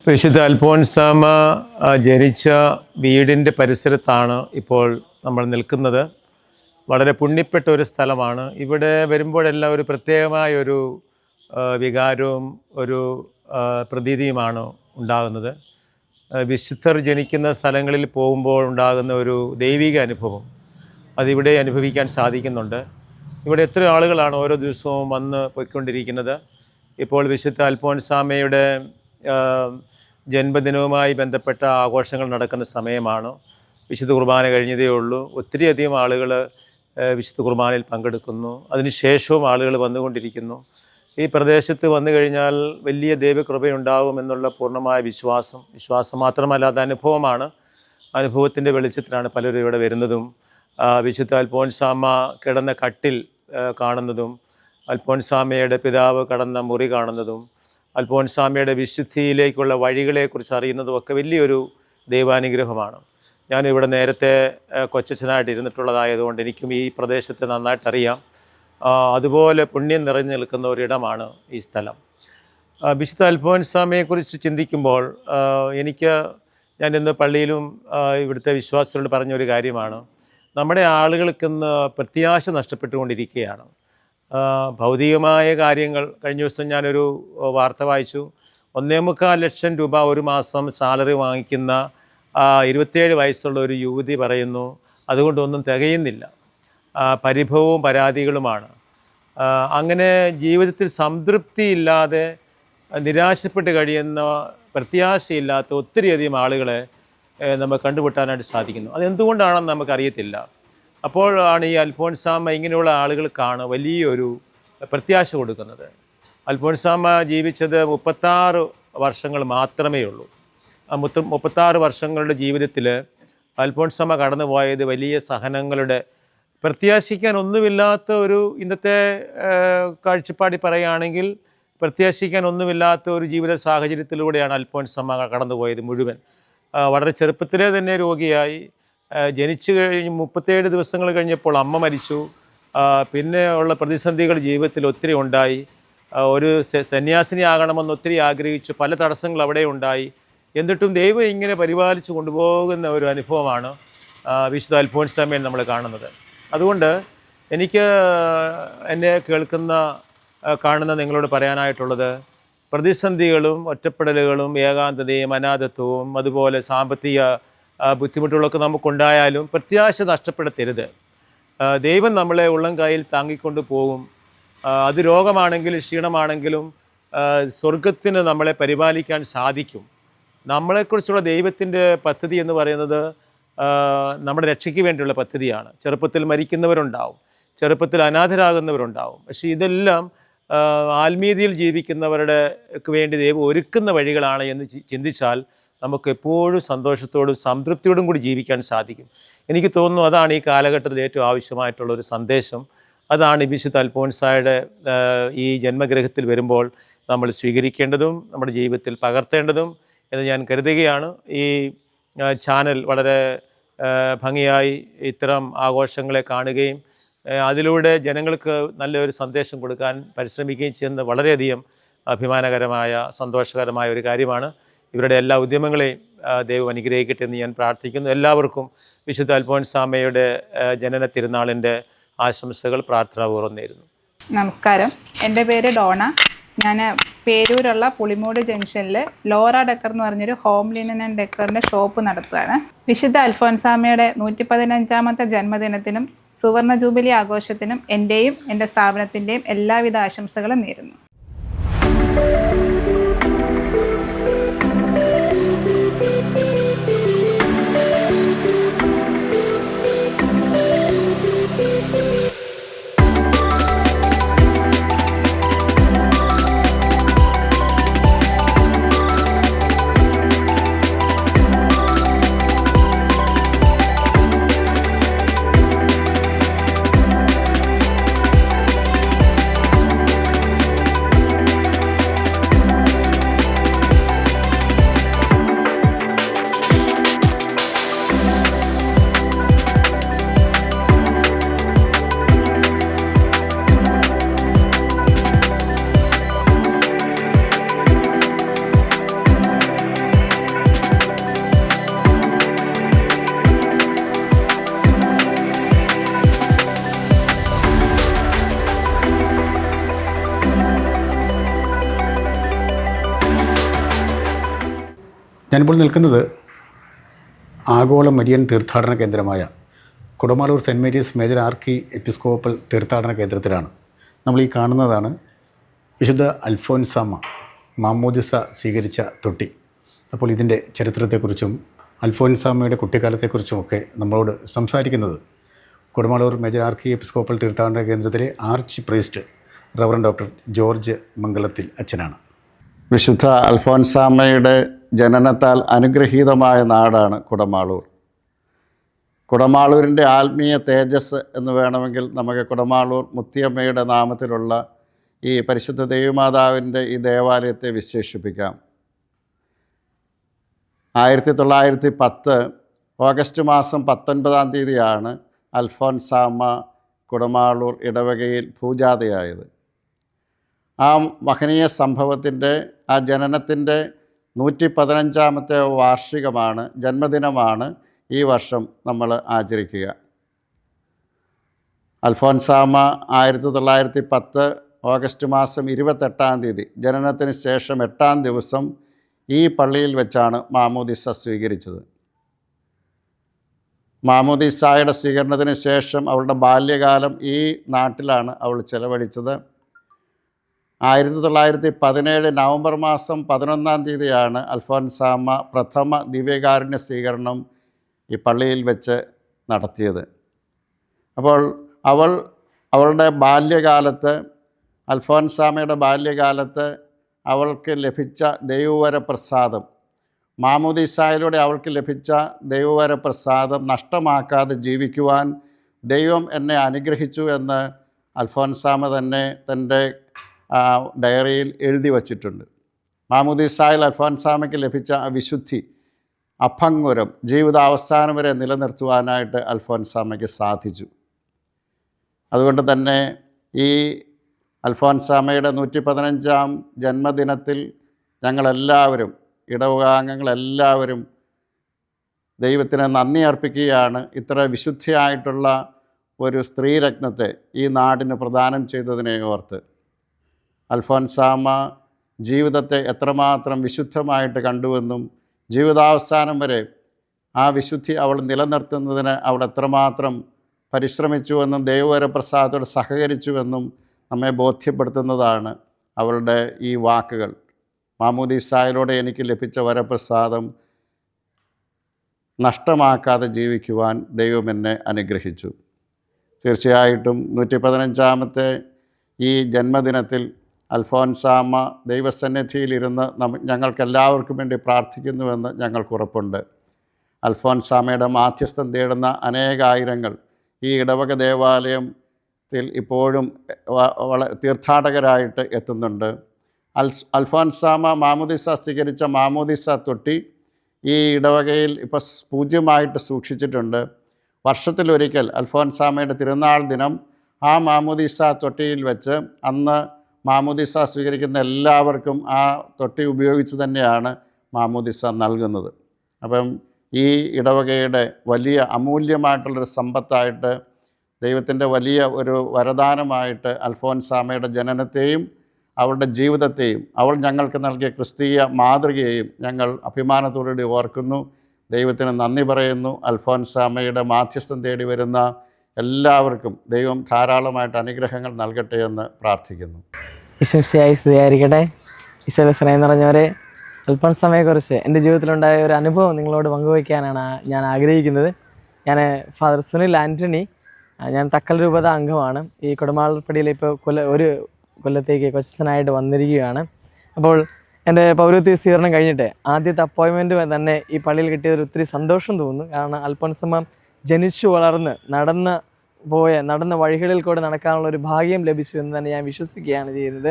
Speaker 7: വിശുദ്ധ അൽഫോൻസാമ ജനിച്ച വീടിൻ്റെ പരിസരത്താണ് ഇപ്പോൾ നമ്മൾ നിൽക്കുന്നത്. വളരെ പുണ്യപ്പെട്ട ഒരു സ്ഥലമാണ്. ഇവിടെ വരുമ്പോഴെല്ലാം ഒരു പ്രത്യേകമായൊരു വികാരവും ഒരു പ്രതീതിയുമാണ് ഉണ്ടാകുന്നത്. വിശുദ്ധർ ജനിക്കുന്ന സ്ഥലങ്ങളിൽ പോകുമ്പോൾ ഉണ്ടാകുന്ന ഒരു ദൈവിക അനുഭവം അതിവിടെ അനുഭവിക്കാൻ സാധിക്കുന്നുണ്ട്. ഇവിടെ എത്ര ആളുകളാണ് ഓരോ ദിവസവും വന്ന് പോയിക്കൊണ്ടിരിക്കുന്നത്. ഇപ്പോൾ വിശുദ്ധ അൽഫോൻസാമയുടെ ജന്മദിനവുമായി ബന്ധപ്പെട്ട ആഘോഷങ്ങൾ നടക്കുന്ന സമയമാണ്. വിശുദ്ധ കുർബാന കഴിഞ്ഞതേ ഉള്ളൂ. ഒത്തിരിയധികം ആളുകൾ വിശുദ്ധ കുർബാനയിൽ പങ്കെടുക്കുന്നു. അതിനുശേഷവും ആളുകൾ വന്നുകൊണ്ടിരിക്കുന്നു. ഈ പ്രദേശത്ത് വന്നു കഴിഞ്ഞാൽ വലിയ ദൈവകൃപയുണ്ടാകുമെന്നുള്ള പൂർണ്ണമായ വിശ്വാസം മാത്രമല്ല, അത് അനുഭവമാണ്. അനുഭവത്തിൻ്റെ വെളിച്ചത്തിലാണ് പലരും ഇവിടെ വരുന്നതും വിശുദ്ധ അൽഫോൻസാമ കിടന്ന കട്ടിൽ കാണുന്നതും അൽഫോൻസാമയുടെ പിതാവ് കടന്ന മുറി കാണുന്നതും അൽഫോൻസാമയുടെ വിശുദ്ധിയിലേക്കുള്ള വഴികളെക്കുറിച്ച് അറിയുന്നതും ഒക്കെ വലിയൊരു ദൈവാനുഗ്രഹമാണ്. ഞാനിവിടെ നേരത്തെ കൊച്ചച്ഛനായിട്ട് ഇരുന്നിട്ടുള്ളതായതുകൊണ്ട് എനിക്കും ഈ പ്രദേശത്തെ നന്നായിട്ടറിയാം. അതുപോലെ പുണ്യം നിറഞ്ഞു നിൽക്കുന്ന ഒരിടമാണ് ഈ സ്ഥലം. വിശുദ്ധ അൽഫോൻസാമയെക്കുറിച്ച് ചിന്തിക്കുമ്പോൾ ഞാൻ ഇന്ന് പള്ളിയിലും ഇവിടുത്തെ വിശ്വാസികളോട് പറഞ്ഞൊരു കാര്യമാണ്, നമ്മുടെ ആളുകൾക്കിന്ന് പ്രത്യാശ നഷ്ടപ്പെട്ടുകൊണ്ടിരിക്കുകയാണ്. ഭൗതികമായ കാര്യങ്ങൾ, കഴിഞ്ഞ ദിവസം ഞാനൊരു വാർത്ത വായിച്ചു. 1.25 ലക്ഷം രൂപ ഒരു മാസം സാലറി വാങ്ങിക്കുന്ന 27 വയസ്സുള്ള ഒരു യുവതി പറയുന്നു അതുകൊണ്ടൊന്നും തികയുന്നില്ല. പരിഭവവും പരാതികളുമാണ്. അങ്ങനെ ജീവിതത്തിൽ സംതൃപ്തിയില്ലാതെ നിരാശപ്പെട്ട് കഴിയുന്ന, പ്രത്യാശയില്ലാത്ത ഒത്തിരിയധികം ആളുകളെ നമുക്ക് കണ്ടുപിട്ടാനായിട്ട് സാധിക്കുന്നു. അതെന്തുകൊണ്ടാണെന്ന് നമുക്കറിയത്തില്ല. അപ്പോഴാണ് ഈ അൽഫോൻസാമ ഇങ്ങനെയുള്ള ആളുകൾക്കാണ് വലിയൊരു പ്രത്യാശ കൊടുക്കുന്നത്. അൽഫോൻസാമ ജീവിച്ചത് 36 വർഷങ്ങൾ മാത്രമേ ഉള്ളൂ. 36 വർഷങ്ങളുടെ ജീവിതത്തിൽ അൽഫോൻസാമ കടന്നുപോയത് വലിയ സഹനങ്ങളുടെ, പ്രത്യാശിക്കാൻ ഒന്നുമില്ലാത്ത ഒരു, ഇന്നത്തെ കാഴ്ചപ്പാടി പറയുകയാണെങ്കിൽ പ്രത്യാശിക്കാൻ ഒന്നുമില്ലാത്ത ഒരു ജീവിത സാഹചര്യത്തിലൂടെയാണ് അൽഫോൻസാമ കടന്നുപോയത് മുഴുവൻ. വളരെ ചെറുപ്പത്തിലേ തന്നെ രോഗിയായി. ജനിച്ചു കഴിഞ്ഞ് 37 ദിവസങ്ങൾ കഴിഞ്ഞപ്പോൾ അമ്മ മരിച്ചു. പിന്നെ ഉള്ള പ്രതിസന്ധികൾ ജീവിതത്തിൽ ഒത്തിരി ഉണ്ടായി. ഒരു സന്യാസിനി ആകണമെന്ന് ഒത്തിരി ആഗ്രഹിച്ചു. പല തടസ്സങ്ങൾ അവിടെ ഉണ്ടായി. എന്നിട്ടും ദൈവം ഇങ്ങനെ പരിപാലിച്ചു കൊണ്ടുപോകുന്ന ഒരു അനുഭവമാണ് വിശുദ്ധ അൽഫോൻസാമയിൽ നമ്മൾ കാണുന്നത്. അതുകൊണ്ട് എനിക്ക് എന്നെ കാണുന്ന നിങ്ങളോട് പറയാനായിട്ടുള്ളത്, പ്രതിസന്ധികളും ഒറ്റപ്പെടലുകളും ഏകാന്തതയും അനാഥത്വവും അതുപോലെ സാമ്പത്തിക ബുദ്ധിമുട്ടുകളൊക്കെ നമുക്കുണ്ടായാലും പ്രത്യാശ നഷ്ടപ്പെടുത്തരുത്. ദൈവം നമ്മളെ ഉള്ളം കയ്യിൽ താങ്ങിക്കൊണ്ട് പോകും. അത് രോഗമാണെങ്കിലും ക്ഷീണമാണെങ്കിലും സ്വർഗത്തിന് നമ്മളെ പരിപാലിക്കാൻ സാധിക്കും. നമ്മളെക്കുറിച്ചുള്ള ദൈവത്തിൻ്റെ പദ്ധതി എന്ന് പറയുന്നത് നമ്മുടെ രക്ഷയ്ക്ക് വേണ്ടിയുള്ള പദ്ധതിയാണ്. ചെറുപ്പത്തിൽ മരിക്കുന്നവരുണ്ടാവും, ചെറുപ്പത്തിൽ അനാഥരാകുന്നവരുണ്ടാവും. പക്ഷേ ഇതെല്ലാം ആത്മീയതയിൽ ജീവിക്കുന്നവരുടെ വേണ്ടി ദൈവം ഒരുക്കുന്ന വഴികളാണ് എന്ന് ചിന്തിച്ചാൽ നമുക്ക് എപ്പോഴും സന്തോഷത്തോടും സംതൃപ്തിയോടും കൂടി ജീവിക്കാൻ സാധിക്കും. എനിക്ക് തോന്നുന്നു അതാണ് ഈ കാലഘട്ടത്തിൽ ഏറ്റവും ആവശ്യമായിട്ടുള്ളൊരു സന്ദേശം. അതാണ് വിശുദ്ധ അൽഫോൻസായുടെ ഈ ജന്മഗ്രഹത്തിൽ വരുമ്പോൾ നമ്മൾ സ്വീകരിക്കേണ്ടതും നമ്മുടെ ജീവിതത്തിൽ പകർത്തേണ്ടതും എന്ന് ഞാൻ കരുതുകയാണ്. ഈ ചാനൽ വളരെ ഭംഗിയായി ഇത്തരം ആഘോഷങ്ങളെ കാണുകയും അതിലൂടെ ജനങ്ങൾക്ക് നല്ലൊരു സന്ദേശം കൊടുക്കാൻ പരിശ്രമിക്കുകയും ചെയ്യുന്നത് വളരെയധികം അഭിമാനകരമായ സന്തോഷകരമായ ഒരു കാര്യമാണ്. ഇവരുടെ എല്ലാ ഉദ്യമങ്ങളെയും ദൈവം അനുഗ്രഹിക്കട്ടെ എന്ന് ഞാൻ പ്രാർത്ഥിക്കുന്നു. എല്ലാവർക്കും വിശുദ്ധ അൽഫോൻസാമയുടെ ജനന തിരുനാളിൻ്റെ ആശംസകൾ പ്രാർത്ഥനാപൂർവ്വം നേരുന്നു.
Speaker 8: നമസ്കാരം, എൻ്റെ പേര് ഡോണ. ഞാൻ പേരൂരുള്ള പുളിമൂട് ജംഗ്ഷനിൽ ലോറ ഡെക്കർ എന്ന് പറഞ്ഞൊരു ഹോം ലിനൻ ആൻഡ് ഡെക്കറിൻ്റെ ഷോപ്പ് നടത്തുകയാണ്. വിശുദ്ധ അൽഫോൻസാമയുടെ 115ാമത്തെ ജന്മദിനത്തിനും സുവർണ ജൂബിലി ആഘോഷത്തിനും എൻ്റെയും എൻ്റെ സ്ഥാപനത്തിൻ്റെയും എല്ലാവിധ ആശംസകളും നേരുന്നു.
Speaker 2: ഞാനിപ്പോൾ നിൽക്കുന്നത് ആഗോള മരിയൻ തീർത്ഥാടന കേന്ദ്രമായ Kudamaloor saint Mary's major archiepiscopal തീർത്ഥാടന കേന്ദ്രത്തിലാണ്. നമ്മൾ ഈ കാണുന്നതാണ് വിശുദ്ധ അൽഫോൻസാമ്മ മാമോദിസ സ്വീകരിച്ച തൊട്ടി. അപ്പോൾ ഇതിൻ്റെ ചരിത്രത്തെക്കുറിച്ചും അൽഫോൻസാമ്മയുടെ കുട്ടിക്കാലത്തെക്കുറിച്ചുമൊക്കെ നമ്മളോട് സംസാരിക്കുന്നത് കുടമാളൂർ മേജർ ആർക്കി എപ്പിസ്കോപ്പൽ തീർത്ഥാടന കേന്ദ്രത്തിലെ arch priest reverend doctor George Mangalathil അച്ഛനാണ്. വിശുദ്ധ അൽഫോൻസാമ്മയുടെ ജനനത്താൽ അനുഗ്രഹീതമായ നാടാണ് കുടമാളൂർ. കുടമാളൂരിൻ്റെ ആത്മീയ തേജസ് എന്ന് വേണമെങ്കിൽ നമുക്ക് കുടമാളൂർ മുത്തിയമ്മയുടെ നാമത്തിലുള്ള ഈ പരിശുദ്ധ ദേവിമാതാവിൻ്റെ ഈ ദേവാലയത്തെ വിശേഷിപ്പിക്കാം. 1910 ഓഗസ്റ്റ് മാസം 19-ാം തീയതിയാണ് അൽഫോൻസാമ്മ കുടമാളൂർ ഇടവകയിൽ പൂജാതയായത്. ആ മഹനീയ സംഭവത്തിൻ്റെ, ആ ജനനത്തിൻ്റെ 115-ാമത്തെ വാർഷികമാണ്, ജന്മദിനമാണ് ഈ വർഷം നമ്മൾ ആചരിക്കുക. അൽഫോൻസാമ്മ 1910 ഓഗസ്റ്റ് മാസം 28-ാം തീയതി ജനനത്തിന് ശേഷം 8-ാം ദിവസം ഈ പള്ളിയിൽ വെച്ചാണ് മാമോദിസ സ്വീകരിച്ചത്. മാമോദിസായുടെ സ്വീകരണത്തിന് ശേഷം അവളുടെ ബാല്യകാലം ഈ നാട്ടിലാണ് അവൾ ചെലവഴിച്ചത്. 1917 നവംബർ മാസം 11-ാം തീയതിയാണ് അൽഫോൻസാമ്മ പ്രഥമ ദിവ്യകാരുണ്യ സ്വീകരണം ഈ പള്ളിയിൽ വെച്ച് നടത്തിയത്. അപ്പോൾ അവളുടെ ബാല്യകാലത്ത്, അൽഫോൻസാമ്മയുടെ ബാല്യകാലത്ത് അവൾക്ക് ലഭിച്ച ദൈവവരപ്രസാദം, മാമോദിസായിലൂടെ അവൾക്ക് ലഭിച്ച ദൈവവരപ്രസാദം നഷ്ടമാക്കാതെ ജീവിക്കുവാൻ ദൈവം എന്നെ അനുഗ്രഹിച്ചു എന്ന് അൽഫോൻസാമ്മ തന്നെ തൻ്റെ ഡയറിയിൽ എഴുതി വച്ചിട്ടുണ്ട്. മാമോദിസായിൽ അൽഫോൻസാമ്മയ്ക്ക് ലഭിച്ച വിശുദ്ധി, അഭംഗുരം ജീവിതാവസാനം വരെ നിലനിർത്തുവാനായിട്ട് അൽഫോൻസാമ്മയ്ക്ക് സാധിച്ചു. അതുകൊണ്ട് തന്നെ ഈ അൽഫോൻസാമ്മയുടെ 115-ാം ജന്മദിനത്തിൽ ഞങ്ങളെല്ലാവരും, ഇടവകാംഗങ്ങളെല്ലാവരും ദൈവത്തിന് നന്ദി അർപ്പിക്കുകയാണ്. ഇത്ര വിശുദ്ധിയായിട്ടുള്ള ഒരു സ്ത്രീരത്നത്തെ ഈ നാടിന് പ്രദാനം ചെയ്തതിനെ ഓർത്ത്. അൽഫോൻസാമ്മ ജീവിതത്തെ എത്രമാത്രം വിശുദ്ധമായിട്ട് കണ്ടുവെന്നും ജീവിതാവസാനം വരെ ആ വിശുദ്ധി അവൾ നിലനിർത്തുന്നതിന് അവൾ എത്രമാത്രം പരിശ്രമിച്ചുവെന്നും ദൈവവരപ്രസാദത്തോട് സഹകരിച്ചുവെന്നും നമ്മെ ബോധ്യപ്പെടുത്തുന്നതാണ് അവളുടെ ഈ വാക്കുകൾ. മാമോദിസായിലൂടെ എനിക്ക് ലഭിച്ച വരപ്രസാദം നഷ്ടമാക്കാതെ ജീവിക്കുവാൻ ദൈവം എന്നെ അനുഗ്രഹിച്ചു. തീർച്ചയായിട്ടും 115-ാമത്തെ ഈ ജന്മദിനത്തിൽ അൽഫോൻസാമ്മ ദൈവസന്നിധിയിലിരുന്ന് ഞങ്ങൾക്കെല്ലാവർക്കും വേണ്ടി പ്രാർത്ഥിക്കുന്നുവെന്ന് ഞങ്ങൾക്കുറപ്പുണ്ട്. അൽഫോൻസാമ്മയുടെ മാധ്യസ്ഥം തേടുന്ന അനേകായിരങ്ങൾ ഈ ഇടവക ദേവാലയത്തിൽ ഇപ്പോഴും തീർത്ഥാടകരായിട്ട് എത്തുന്നുണ്ട്. അൽഫോൻസാമ്മ മാമോദിസ സ്വീകരിച്ച മാമോദിസ തൊട്ടി ഈ ഇടവകയിൽ ഇപ്പോൾ പൂജ്യമായിട്ട് സൂക്ഷിച്ചിട്ടുണ്ട്. വർഷത്തിലൊരിക്കൽ അൽഫോൻസാമ്മയുടെ തിരുനാൾ ദിനം ആ മാമോദിസ തൊട്ടിയിൽ വെച്ച് അന്ന് മാമോദിസ സ്വീകരിക്കുന്ന എല്ലാവർക്കും ആ തൊട്ടി ഉപയോഗിച്ച് തന്നെയാണ് മാമോദിസ നൽകുന്നത്. അപ്പം ഈ ഇടവകയുടെ വലിയ അമൂല്യമായിട്ടുള്ളൊരു സമ്പത്തായിട്ട്, ദൈവത്തിൻ്റെ വലിയ ഒരു വരദാനമായിട്ട് അൽഫോൻസാമ്മയുടെ ജനനത്തെയും അവളുടെ ജീവിതത്തെയും അവൾ ഞങ്ങൾക്ക് നൽകിയ ക്രിസ്തീയ മാതൃകയെയും ഞങ്ങൾ അഭിമാനത്തോടുകൂടി ഓർക്കുന്നു. ദൈവത്തിന് നന്ദി പറയുന്നു. അൽഫോൻസാമ്മയുടെ മാധ്യസ്ഥം തേടി വരുന്ന എല്ലാവർക്കും ദൈവം ധാരാളമായിട്ട് അനുഗ്രഹങ്ങൾ നൽകട്ടെ എന്ന് പ്രാർത്ഥിക്കുന്നു.
Speaker 9: ഈശോയായി സ്തുതിയായിരിക്കട്ടെ. ഈശോയുടെ സ്നേഹം നിറഞ്ഞവരെ, അൽഫോൻസാമ്മയെക്കുറിച്ച് എൻ്റെ ജീവിതത്തിലുണ്ടായ ഒരു അനുഭവം നിങ്ങളോട് പങ്കുവയ്ക്കാനാണ് ഞാൻ ആഗ്രഹിക്കുന്നത്. ഞാൻ ഫാദർ സുനിൽ ആൻ്റണി, ഞാൻ തക്കൽ രൂപത അംഗമാണ്. ഈ കുടമാളൂർപ്പടിയിൽ ഇപ്പോൾ ഒരു കൊല്ലത്തേക്ക് ക്വസ്റ്റനായിട്ട് വന്നിരിക്കുകയാണ്. അപ്പോൾ എൻ്റെ പൗരത്വ സ്വീകരണം കഴിഞ്ഞിട്ട് ആദ്യത്തെ അപ്പോയിൻമെൻറ്റ് തന്നെ ഈ പള്ളിയിൽ കിട്ടിയതിൽ ഒത്തിരി സന്തോഷം തോന്നുന്നു. കാരണം അൽഫോൻസാമ്മ ജനിച്ചു വളർന്ന് നടന്ന വഴികളിൽ കൂടെ നടക്കാനുള്ള ഒരു ഭാഗ്യം ലഭിച്ചു എന്ന് തന്നെ ഞാൻ വിശ്വസിക്കുകയാണ് ചെയ്യുന്നത്.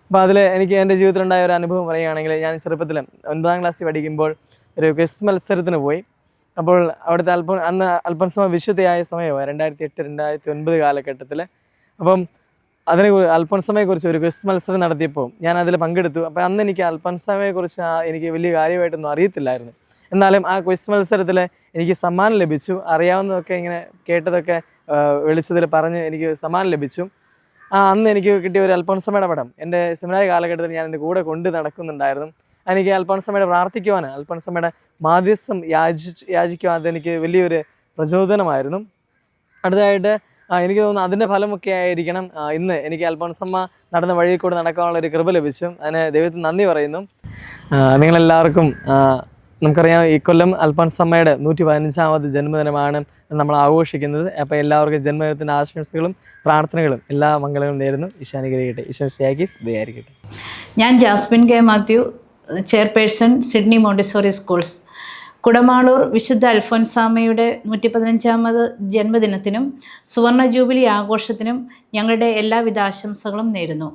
Speaker 9: അപ്പോൾ അതിൽ എനിക്ക് എൻ്റെ ജീവിതത്തിലുണ്ടായ ഒരു അനുഭവം പറയുകയാണെങ്കിൽ, ഞാൻ ചെറുപ്പത്തിൽ 9-ാം ക്ലാസ്സിൽ പഠിക്കുമ്പോൾ ഒരു ക്വിസ് മത്സരത്തിന് പോയി. അപ്പോൾ അവിടുത്തെ അന്ന് അൽഫോൻസാമ്മ വിശുദ്ധയായ സമയമാണ് 2008-2009 കാലഘട്ടത്തിൽ. അപ്പം അൽഫോൻസാമ്മയെക്കുറിച്ച് ഒരു ക്വിസ് മത്സരം നടത്തിയപ്പോൾ ഞാൻ അതിൽ പങ്കെടുത്തു. അപ്പോൾ അന്ന് എനിക്ക് അൽഫോൻസാമ്മയെക്കുറിച്ച് എനിക്ക് വലിയ കാര്യമായിട്ടൊന്നും അറിയത്തില്ലായിരുന്നു. എന്നാലും ആ ക്വിസ് മത്സരത്തിൽ എനിക്ക് സമ്മാനം ലഭിച്ചു. അറിയാവുന്നതൊക്കെ ഇങ്ങനെ കേട്ടതൊക്കെ വിളിച്ചതിൽ പറഞ്ഞ് എനിക്ക് സമ്മാനം ലഭിച്ചു. അന്ന് എനിക്ക് കിട്ടിയ ഒരു അൽഫോൻസാമ്മയുടെ പടം എൻ്റെ സെമിനാരി കാലഘട്ടത്തിൽ ഞാൻ എൻ്റെ കൂടെ കൊണ്ട് നടക്കുന്നുണ്ടായിരുന്നു. എനിക്ക് അൽഫോൻസാമ്മയുടെ പ്രാർത്ഥിക്കുവാൻ, അൽഫോൻസാമ്മയുടെ മാധ്യസ്ഥം യാചിക്കുവാൻ അതെനിക്ക് വലിയൊരു പ്രചോദനമായിരുന്നു. അടുത്തതായിട്ട് എനിക്ക് തോന്നുന്നു അതിൻ്റെ ഫലമൊക്കെ ആയിരിക്കണം ഇന്ന് എനിക്ക് അൽഫോൻസാമ്മ നടന്ന വഴിയിൽ കൂടെ നടക്കാനുള്ളൊരു കൃപ ലഭിച്ചു. അതിന് ദൈവത്തിന് നന്ദി പറയുന്നു. നിങ്ങളെല്ലാവർക്കും നമുക്കറിയാം ഈ കൊല്ലം അൽഫോൻസാമ്മയുടെ 115ാമത് ജന്മദിനമാണ് നമ്മൾ ആഘോഷിക്കുന്നത്. അപ്പോൾ എല്ലാവർക്കും ജന്മദിനത്തിൻ്റെ ആശംസകളും പ്രാർത്ഥനകളും എല്ലാ മംഗളങ്ങളും നേരുന്നു. ഈശോ അനുഗ്രഹിക്കട്ടെ. ഈശോ മിശിഹായ്ക്ക് സ്തുതിയായിരിക്കട്ടെ.
Speaker 10: ഞാൻ Jasmin K Mathew, chairperson Sydney Montessori schools. Kudamaloor വിശുദ്ധ അൽഫോൻസാമ്മയുടെ 115ാമത് ജന്മദിനത്തിനും സുവർണ ജൂബിലി ആഘോഷത്തിനും ഞങ്ങളുടെ എല്ലാവിധ ആശംസകളും നേരുന്നു.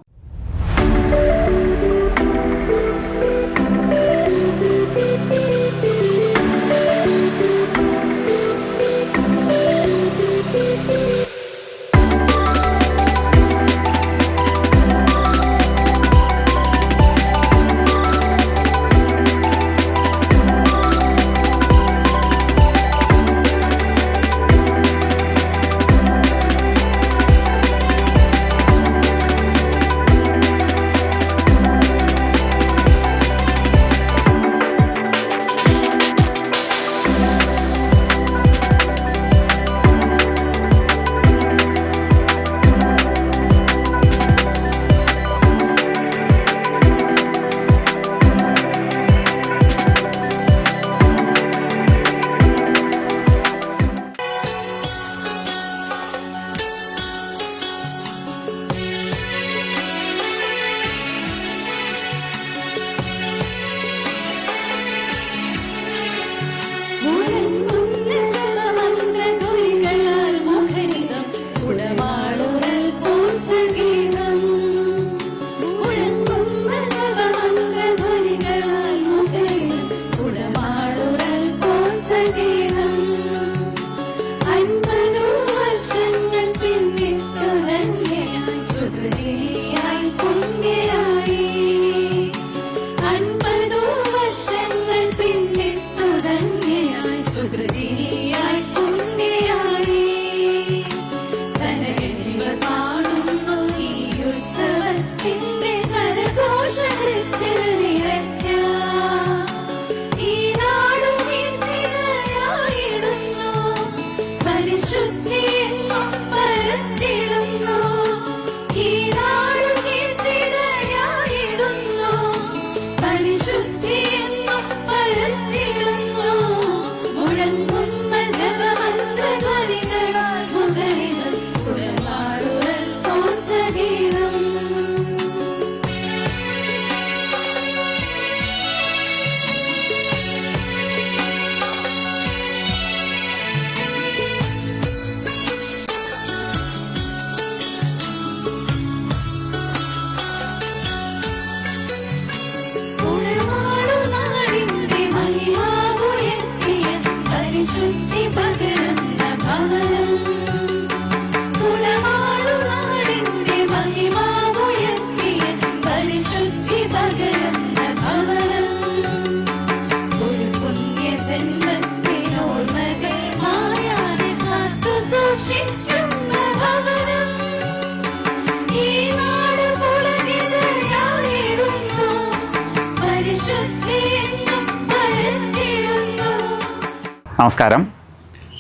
Speaker 11: നമസ്കാരം,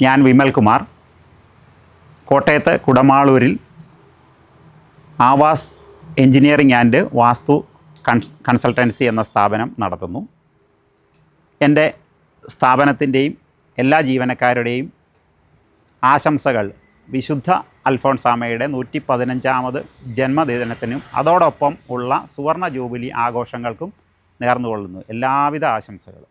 Speaker 11: ഞാൻ വിമൽ കുമാർ. കോട്ടയത്ത് കുടമാളൂരിൽ Awas engineering and vastu consultancy എന്ന സ്ഥാപനം നടത്തുന്നു. എൻ്റെ സ്ഥാപനത്തിൻ്റെയും എല്ലാ ജീവനക്കാരുടെയും ആശംസകൾ വിശുദ്ധ അൽഫോൻസാമ്മയുടെ 115ാമത് ജന്മദിനത്തിനും അതോടൊപ്പം ഉള്ള സുവർണ ജൂബിലി ആഘോഷങ്ങൾക്കും നേർന്നുകൊള്ളുന്നു. എല്ലാവിധ ആശംസകളും.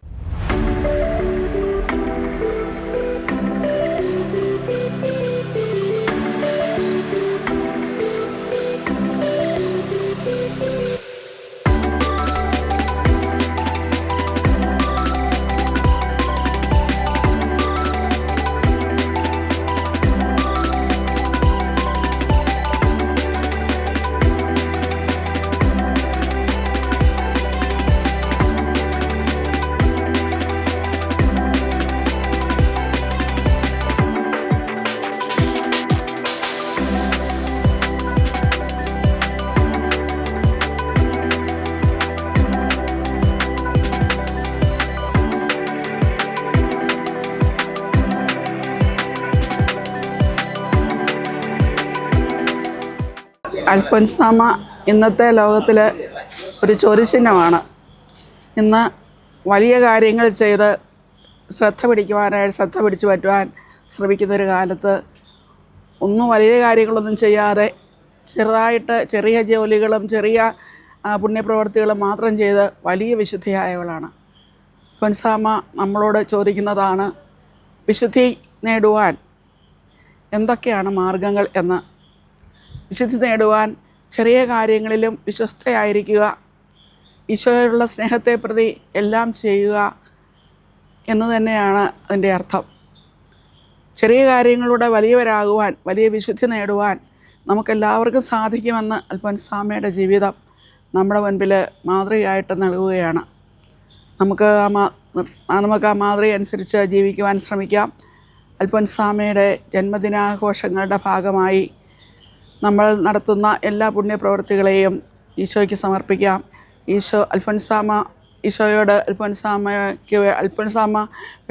Speaker 12: അൽഫോൻസാമ്മ ഇന്നത്തെ ലോകത്തിൽ ഒരു ചോദ്യചിഹ്നമാണ്. ഇന്ന് വലിയ കാര്യങ്ങൾ ചെയ്ത് ശ്രദ്ധ പിടിച്ചു പറ്റുവാൻ ശ്രമിക്കുന്നൊരു കാലത്ത് വലിയ കാര്യങ്ങളൊന്നും ചെയ്യാതെ ചെറിയ ജോലികളും ചെറിയ പുണ്യപ്രവർത്തികളും മാത്രം ചെയ്ത് വലിയ വിശുദ്ധിയായവളാണ്. അൽഫോൻസാമ്മ നമ്മളോട് ചോദിക്കുന്നതാണ് വിശുദ്ധി നേടുവാൻ എന്തൊക്കെയാണ് മാർഗങ്ങൾ എന്ന്. വിശുദ്ധി നേടുവാൻ ചെറിയ കാര്യങ്ങളിലും വിശ്വസ്തയായിരിക്കുക, ഈശോയോടുള്ള സ്നേഹത്തെ പ്രതി എല്ലാം ചെയ്യുക എന്ന് തന്നെയാണ് അതിൻ്റെ അർത്ഥം. ചെറിയ കാര്യങ്ങളുടെ വലിയവരാകുവാൻ, വലിയ വിശുദ്ധി നേടുവാൻ നമുക്കെല്ലാവർക്കും സാധിക്കുമെന്ന് അൽഫോൻസാമ്മയുടെ ജീവിതം നമ്മുടെ മുൻപിൽ മാതൃകയായിട്ട് നൽകുകയാണ്. നമുക്ക് ആ മാതൃക അനുസരിച്ച് ജീവിക്കുവാൻ ശ്രമിക്കാം. അൽഫോൻസാമ്മയുടെ ജന്മദിനാഘോഷങ്ങളുടെ ഭാഗമായി നമ്മൾ നടത്തുന്ന എല്ലാ പുണ്യപ്രവൃത്തികളെയും ഈശോയ്ക്ക് സമർപ്പിക്കാം. ഈശോയോട് അൽഫോൻസാമ്മ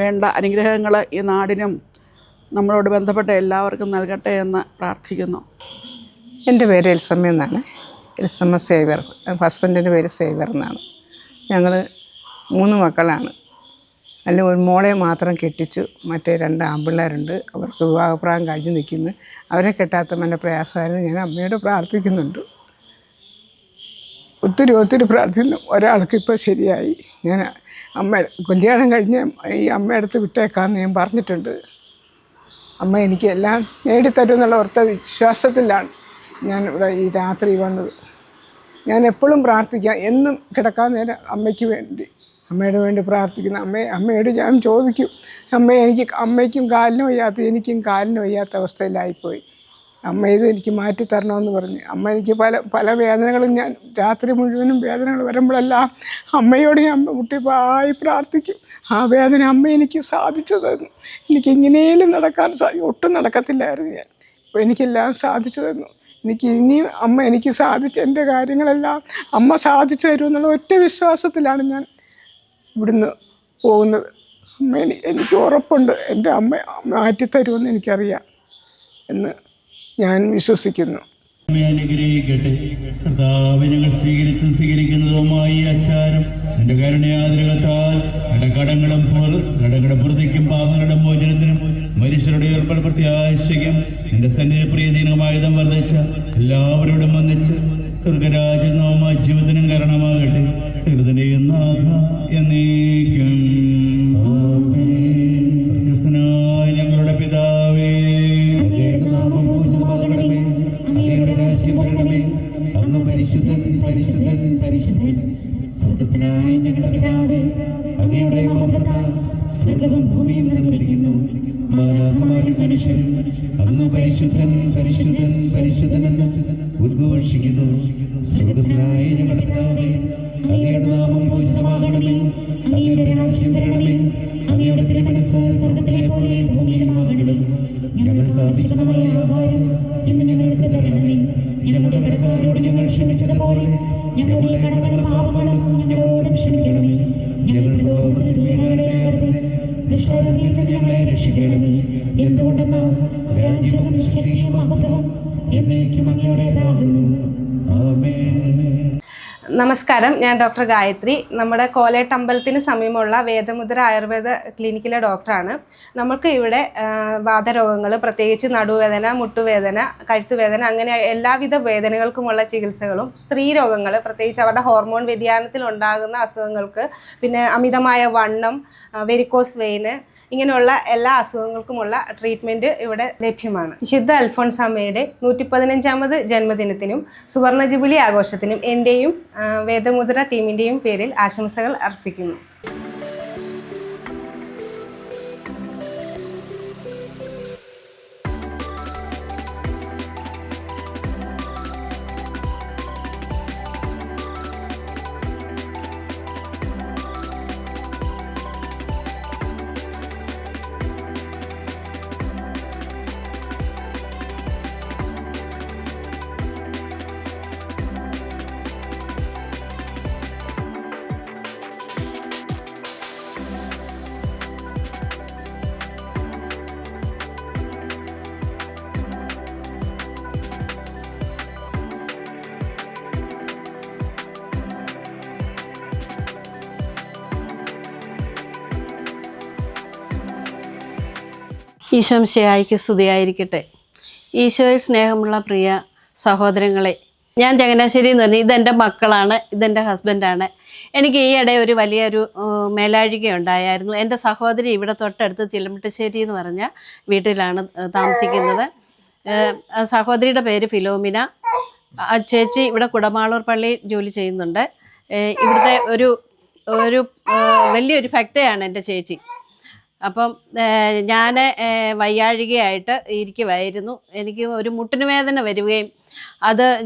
Speaker 12: വേണ്ട അനുഗ്രഹങ്ങൾ ഈ നാടിനും നമ്മളോട് ബന്ധപ്പെട്ട എല്ലാവർക്കും നൽകട്ടെ എന്ന് പ്രാർത്ഥിക്കുന്നു.
Speaker 4: എൻ്റെ പേര് എൽസമ്മ എന്നാണ്. എൽസമ്മ സേവ്യർ. ഹസ്ബൻഡിൻ്റെ പേര് സേവ്യർ എന്നാണ്. ഞങ്ങൾ 3 മക്കളാണ്. അതിൽ ഒരു മോളെ മാത്രം കെട്ടിച്ചു. മറ്റേ 2 ആൺപിള്ളേരുണ്ട്. അവർക്ക് വിവാഹപ്രായം കഴിഞ്ഞ് നിൽക്കുന്നു. അവരെ കെട്ടാത്ത നല്ല പ്രയാസമായിരുന്നു. ഞാൻ അമ്മയോട് പ്രാർത്ഥിക്കുന്നുണ്ട്. ഒത്തിരി പ്രാർത്ഥിക്കുന്നു. ഒരാൾക്ക് ഇപ്പോൾ ശരിയായി. ഞാൻ കല്യാണം കഴിഞ്ഞ് ഈ അമ്മയടുത്ത് വിട്ടേക്കാമെന്ന് ഞാൻ പറഞ്ഞിട്ടുണ്ട്. അമ്മ എനിക്ക് എല്ലാം നേടിത്തരും എന്നുള്ള ഉറച്ച വിശ്വാസത്തിലാണ് ഞാൻ ഇവിടെ ഈ രാത്രി വന്നത്. ഞാൻ എപ്പോഴും പ്രാർത്ഥിക്കാം. എന്നും കിടക്കാൻ നേരം അമ്മയുടെ വേണ്ടി പ്രാർത്ഥിക്കുന്ന അമ്മയോട് ഞാൻ ചോദിക്കും, അമ്മയ്ക്കും കാലിന് വയ്യാത്ത എനിക്കും കാലിന് വയ്യാത്ത അവസ്ഥയിലായിപ്പോയി. അമ്മ ഇത് എനിക്ക് മാറ്റിത്തരണമെന്ന് പറഞ്ഞ് എനിക്ക് പല വേദനകളും, ഞാൻ രാത്രി മുഴുവനും വേദനകൾ വരുമ്പോഴെല്ലാം അമ്മയോട് ഞാൻ മുട്ടിപ്പായി പ്രാർത്ഥിക്കും. ആ വേദന അമ്മ എനിക്ക് സാധിച്ചു തന്നു. എനിക്ക് ഇങ്ങനെയും നടക്കാൻ ഒട്ടും നടക്കത്തില്ലായിരുന്നു ഞാൻ. അപ്പോൾ എനിക്കെല്ലാം സാധിച്ചു തന്നു. ഇനിയും അമ്മ എനിക്ക് എൻ്റെ കാര്യങ്ങളെല്ലാം അമ്മ സാധിച്ചു തരുമെന്നുള്ള ഒറ്റ വിശ്വാസത്തിലാണ് ഞാൻ ഇവിടുന്ന് പോകുന്നത്. എനിക്ക് ഉറപ്പുണ്ട് എൻ്റെ അമ്മ മാറ്റിത്തരുമെന്ന് എനിക്കറിയാം എന്ന് ഞാൻ വിശ്വസിക്കുന്നു.
Speaker 13: അനുഗ്രഹിക്കട്ടെ. കർത്താവ് ഞങ്ങൾ സ്വീകരിക്കുന്നതുമായി ആചാരം എൻ്റെ കരുണയാതിരകത്താൽ കടങ്ങളും പ്രതിക്കും പാപങ്ങളുടെ മോചനത്തിനും മനുഷ്യരുടെ ഏർപ്പെട പ്രത്യാശയ്ക്കും എൻ്റെ സന്നിധി പ്രിയദീനമായുധം വർദ്ധിച്ച എല്ലാവരോടും വന്നിച്ച് സ്വർഗരാജ്യവുമായ ജീവിതത്തിനും കാരണമാകട്ടെ. സകലത്തിൻ്റെയും നാഥ എന്നേക്കും. സ്വർഗസ്ഥനായ ഞങ്ങളുടെ പിതാവേ, അങ്ങ് പരിശുദ്ധൻ പരിശുദ്ധൻ പരിശുദ്ധൻ. സ്വർഗസ്ഥനായ ഞങ്ങളുടെ പിതാവേ, അങ്ങയുടെ മഹത്വത്താൽ സ്വർഗ്ഗവും ഭൂമിയും നിറഞ്ഞിരിക്കുന്നു. മാലാഖമാരും മനുഷ്യരും അങ്ങ് പരിശുദ്ധൻ പരിശുദ്ധൻ പരിശുദ്ധനെന്ന് ഉദ്ഘോഷിക്കുന്നു. സ്വർഗസ്ഥനായ ഞങ്ങളുടെ പിതാവേ, അങ്ങയുടെ നാമം പൂജിതമാകണമേ. അങ്ങയുടെ രാജ്യം വരണമേ. അങ്ങയുടെ തിരുമനസ്സ് സ്വർഗ്ഗത്തിലെ പോലെ ഭൂമിയിലുമാകണം. ഞങ്ങൾക്ക് ആവശ്യമായ ആഹാരം ഇന്ന് ഞങ്ങൾക്ക് തരണമേ. ഞങ്ങളുടെ കടക്കാരോട് ഞങ്ങൾ ക്ഷമിച്ചതുപോലെ ഞങ്ങളുടെ കടകളും പാപങ്ങളും ഞങ്ങളോടും ക്ഷമിക്കണമേ. ഞങ്ങളുടെ ഞങ്ങളെ രക്ഷിക്കണമേ. എന്തുകൊണ്ടെന്നാൽ രാജ്യവും ശക്തിയും മഹത്വവും എന്നേക്കും അങ്ങയുടേതാകുന്നു. ആമേൻ.
Speaker 14: നമസ്കാരം, ഞാൻ ഡോക്ടർ ഗായത്രി. നമ്മുടെ കോലേട്ട് അമ്പലത്തിന് സമീപമുള്ള വേദമുദ്ര ആയുർവേദ ക്ലിനിക്കിലെ ഡോക്ടറാണ്. നമുക്ക് ഇവിടെ വാതരോഗങ്ങൾ, പ്രത്യേകിച്ച് നടുവേദന, മുട്ടുവേദന, കഴുത്തുവേദന, അങ്ങനെ എല്ലാവിധ വേദനകൾക്കുമുള്ള ചികിത്സകളും, സ്ത്രീ രോഗങ്ങൾ, പ്രത്യേകിച്ച് അവരുടെ ഹോർമോൺ വ്യതിയാനത്തിൽ ഉണ്ടാകുന്ന അസുഖങ്ങൾക്ക്, പിന്നെ അമിതമായ വണ്ണം, വെരിക്കോസ് വെയിന്, ഇങ്ങനെയുള്ള എല്ലാ അസുഖങ്ങൾക്കുമുള്ള ട്രീറ്റ്മെൻറ്റ് ഇവിടെ ലഭ്യമാണ്. വിശുദ്ധ അൽഫോൻസാമ്മയുടെ 115ാമത് ജന്മദിനത്തിനും സുവർണ ജൂബിലി ആഘോഷത്തിനും എൻ്റെയും വേദമുദ്ര ടീമിൻ്റെയും പേരിൽ ആശംസകൾ അർപ്പിക്കുന്നു.
Speaker 15: ഈശോമിശിഹായ്ക്ക് സ്തുതിയായിരിക്കട്ടെ. ഈശോയിൽ സ്നേഹമുള്ള പ്രിയ സഹോദരങ്ങളെ, ഞാൻ ചങ്ങനാശ്ശേരിയിൽ നിന്ന് പറഞ്ഞു. ഇതെൻ്റെ മക്കളാണ്, ഇതെൻ്റെ ഹസ്ബൻഡാണ്. എനിക്ക് ഈയിടെ ഒരു വലിയൊരു മേലാഴിക ഉണ്ടായിരുന്നു. എൻ്റെ സഹോദരി ഇവിടെ തൊട്ടടുത്ത് ചിലമ്പട്ടശ്ശേരി എന്ന് പറഞ്ഞ വീട്ടിലാണ് താമസിക്കുന്നത്. സഹോദരിയുടെ പേര് ഫിലോമിന. ചേച്ചി ഇവിടെ കുടമാളൂർ പള്ളിയിൽ ജോലി ചെയ്യുന്നുണ്ട്. ഇവിടുത്തെ ഒരു വലിയൊരു ഭക്തയാണ് എൻ്റെ ചേച്ചി. അപ്പം ഞാൻ വയ്യാഴികയായിട്ട് ഇരിക്കുമായിരുന്നു. എനിക്ക് ഒരു മുട്ടിന് വേദന വരികയും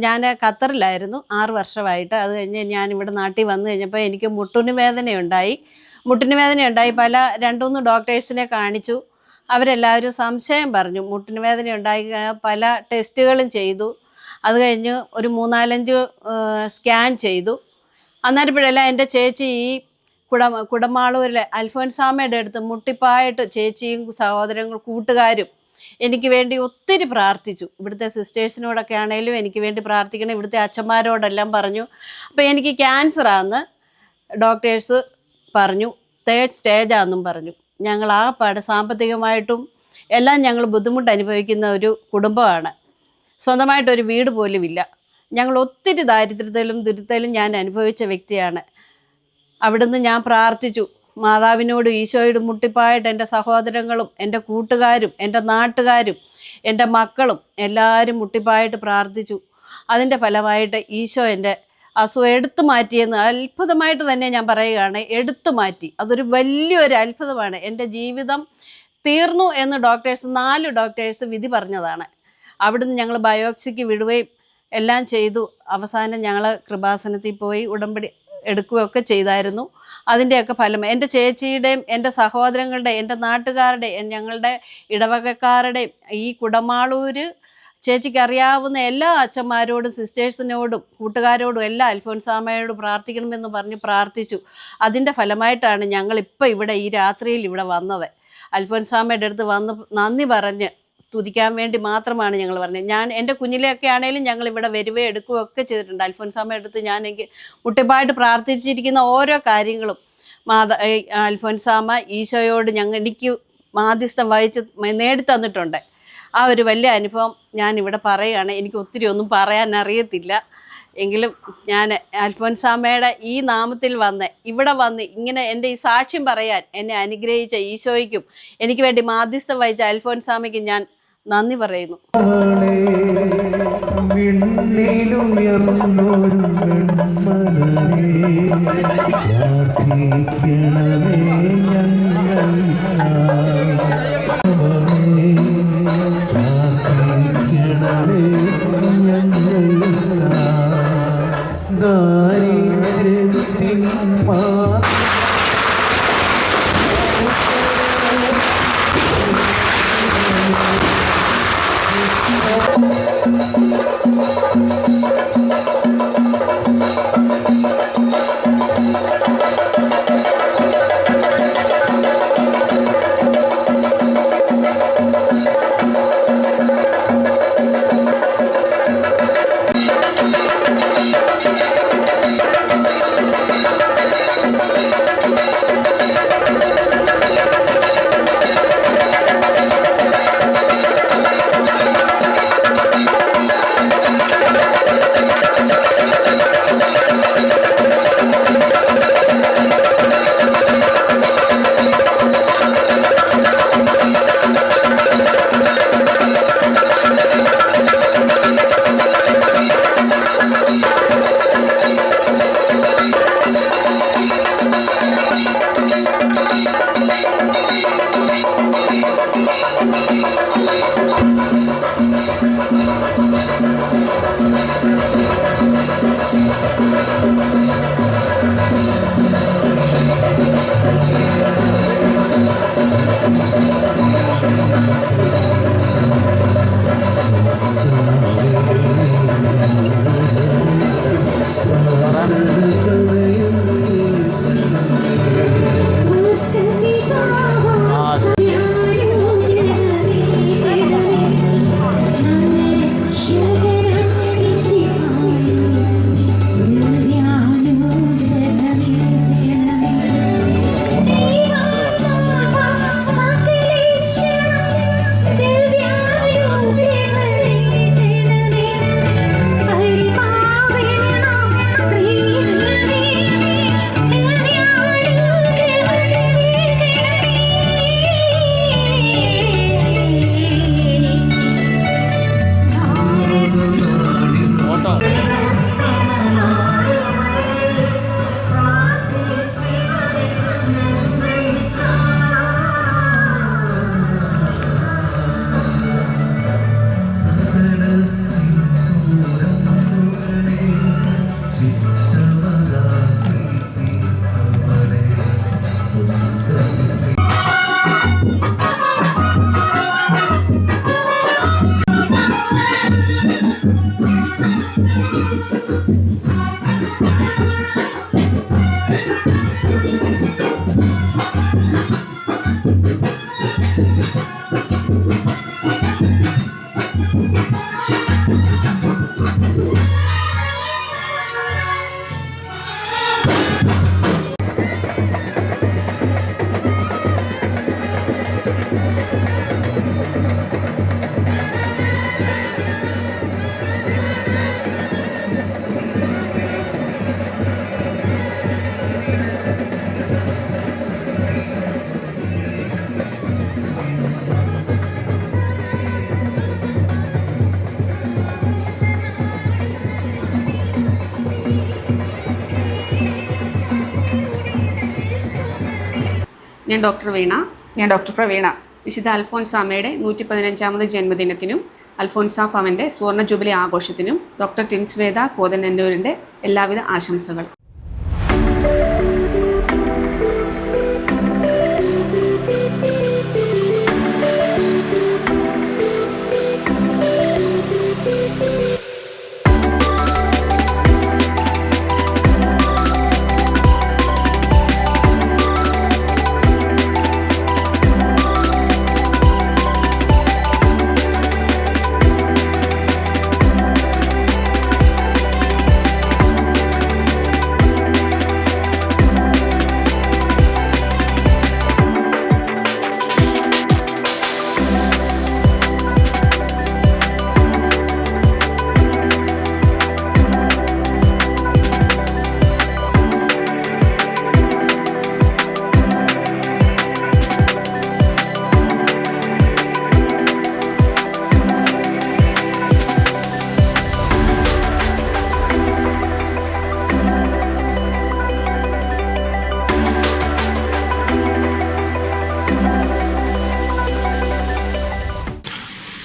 Speaker 15: ഞാൻ ഖത്തറിലായിരുന്നു 6 വർഷമായിട്ട്. അത് കഴിഞ്ഞ് ഞാനിവിടെ നാട്ടിൽ വന്നു കഴിഞ്ഞപ്പോൾ എനിക്ക് മുട്ടിന് വേദനയുണ്ടായി. പല 2-3 ഡോക്ടേഴ്സിനെ കാണിച്ചു. അവരെല്ലാവരും സംശയം പറഞ്ഞു. മുട്ടിന് വേദന ഉണ്ടായി പല ടെസ്റ്റുകളും ചെയ്തു. അത് കഴിഞ്ഞ് ഒരു 3-4 സ്കാൻ ചെയ്തു. അന്നേരപ്പോഴെല്ലാം എൻ്റെ ചേച്ചി ഈ കുടമാളൂരിലെ അൽഫോൻസാമ്മയുടെ അടുത്ത് മുട്ടിപ്പായിട്ട് ചേച്ചിയും സഹോദരങ്ങളും കൂട്ടുകാരും എനിക്ക് വേണ്ടി ഒത്തിരി പ്രാർത്ഥിച്ചു. ഇവിടുത്തെ സിസ്റ്റേഴ്സിനോടൊക്കെ ആണെങ്കിലും എനിക്ക് വേണ്ടി പ്രാർത്ഥിക്കണം. ഇവിടുത്തെ അച്ഛന്മാരോടെല്ലാം പറഞ്ഞു. അപ്പോൾ എനിക്ക് ക്യാൻസറാന്ന് ഡോക്ടേഴ്സ് പറഞ്ഞു. 3rd സ്റ്റേജാണെന്നും പറഞ്ഞു. ഞങ്ങൾ സാമ്പത്തികമായിട്ടും എല്ലാം ഞങ്ങൾ ബുദ്ധിമുട്ട് അനുഭവിക്കുന്ന ഒരു കുടുംബമാണ്. സ്വന്തമായിട്ടൊരു വീട് പോലും ഇല്ല. ഞങ്ങൾ ഒത്തിരി ദാരിദ്ര്യത്തിലും ദുരിതത്തിലും ഞാൻ അനുഭവിച്ച വ്യക്തിയാണ്. അവിടുന്ന് ഞാൻ പ്രാർത്ഥിച്ചു. മാതാവിനോടും ഈശോയോടും മുട്ടിപ്പായിട്ട് എൻ്റെ സഹോദരങ്ങളും എൻ്റെ കൂട്ടുകാരും എൻ്റെ നാട്ടുകാരും എൻ്റെ മക്കളും എല്ലാവരും മുട്ടിപ്പായിട്ട് പ്രാർത്ഥിച്ചു. അതിൻ്റെ ഫലമായിട്ട് ഈശോ എൻ്റെ അസുഖം എടുത്തു മാറ്റിയെന്ന് അത്ഭുതമായിട്ട് തന്നെ ഞാൻ പറയുകയാണ്. എടുത്തു മാറ്റി. അതൊരു വലിയൊരു അത്ഭുതമാണ്. എൻ്റെ ജീവിതം തീർന്നു എന്ന് 4 ഡോക്ടേഴ്സ് വിധി പറഞ്ഞതാണ്. അവിടുന്ന് ഞങ്ങൾ ബയോപ്സിക്ക് വിടുകയും എല്ലാം ചെയ്തു. അവസാനം ഞങ്ങൾ കൃപാസനത്തിൽ പോയി ഉടമ്പടി എടുക്കുകയൊക്കെ ചെയ്തായിരുന്നു. അതിൻ്റെയൊക്കെ ഫലം എൻ്റെ ചേച്ചിയുടെയും എൻ്റെ സഹോദരങ്ങളുടെയും എൻ്റെ നാട്ടുകാരുടെയും ഞങ്ങളുടെ ഇടവകക്കാരുടെയും ഈ കുടമാളൂർ ചേച്ചിക്ക് അറിയാവുന്ന എല്ലാ അച്ഛന്മാരോടും സിസ്റ്റേഴ്സിനോടും കൂട്ടുകാരോടും എല്ലാ അൽഫോൻസാമ്മയോടും പ്രാർത്ഥിക്കണമെന്ന് പറഞ്ഞ് പ്രാർത്ഥിച്ചു. അതിൻ്റെ ഫലമായിട്ടാണ് ഞങ്ങളിപ്പോൾ ഇവിടെ ഈ രാത്രിയിൽ ഇവിടെ വന്നത്. അൽഫോൻസാമ്മയുടെ അടുത്ത് വന്ന് നന്ദി പറഞ്ഞ് തുതിക്കാൻ വേണ്ടി മാത്രമാണ് ഞങ്ങൾ പറഞ്ഞത്. എൻ്റെ കുഞ്ഞിലെയൊക്കെ ആണെങ്കിലും ഞങ്ങൾ ഇവിടെ വരികയും എടുക്കുകയൊക്കെ ചെയ്തിട്ടുണ്ട്. അൽഫോൻസാമ്മ എടുത്ത് എനിക്ക് മുട്ടിപ്പായിട്ട് പ്രാർത്ഥിച്ചിരിക്കുന്ന ഓരോ കാര്യങ്ങളും അൽഫോൻസാമ്മ ഈശോയോട് എനിക്ക് മാധ്യസ്ഥം വഹിച്ച് നേടിത്തന്നിട്ടുണ്ട്. ആ ഒരു വലിയ അനുഭവം ഞാൻ ഇവിടെ പറയുകയാണ്. എനിക്ക് ഒത്തിരി ഒന്നും പറയാൻ അറിയത്തില്ല. എങ്കിലും ഞാൻ അൽഫോൻസാമ്മയുടെ ഈ നാമത്തിൽ ഇവിടെ വന്ന് ഇങ്ങനെ എൻ്റെ ഈ സാക്ഷ്യം പറയാൻ എന്നെ അനുഗ്രഹിച്ച ഈശോയ്ക്കും എനിക്ക് വേണ്ടി മാധ്യസ്ഥം വഹിച്ച അൽഫോൻസാമ്മയ്ക്കും ഞാൻ നന്ദി പറയുന്നു.
Speaker 13: Sweet
Speaker 16: ഞാൻ ഡോക്ടർ വീണ.
Speaker 8: ഞാൻ ഡോക്ടർ പ്രവീണ.
Speaker 16: വിശുദ്ധ അൽഫോൻസാമ്മയുടെ 115ാമത് ജന്മദിനത്തിനും അൽഫോൻസാ ഭവൻ്റെ സുവർണ്ണ ജൂബിലി ആഘോഷത്തിനും ഡോക്ടർ ടിൻസ്വേദ കോതനന്നൂരിൻ്റെ എല്ലാവിധ ആശംസകൾ.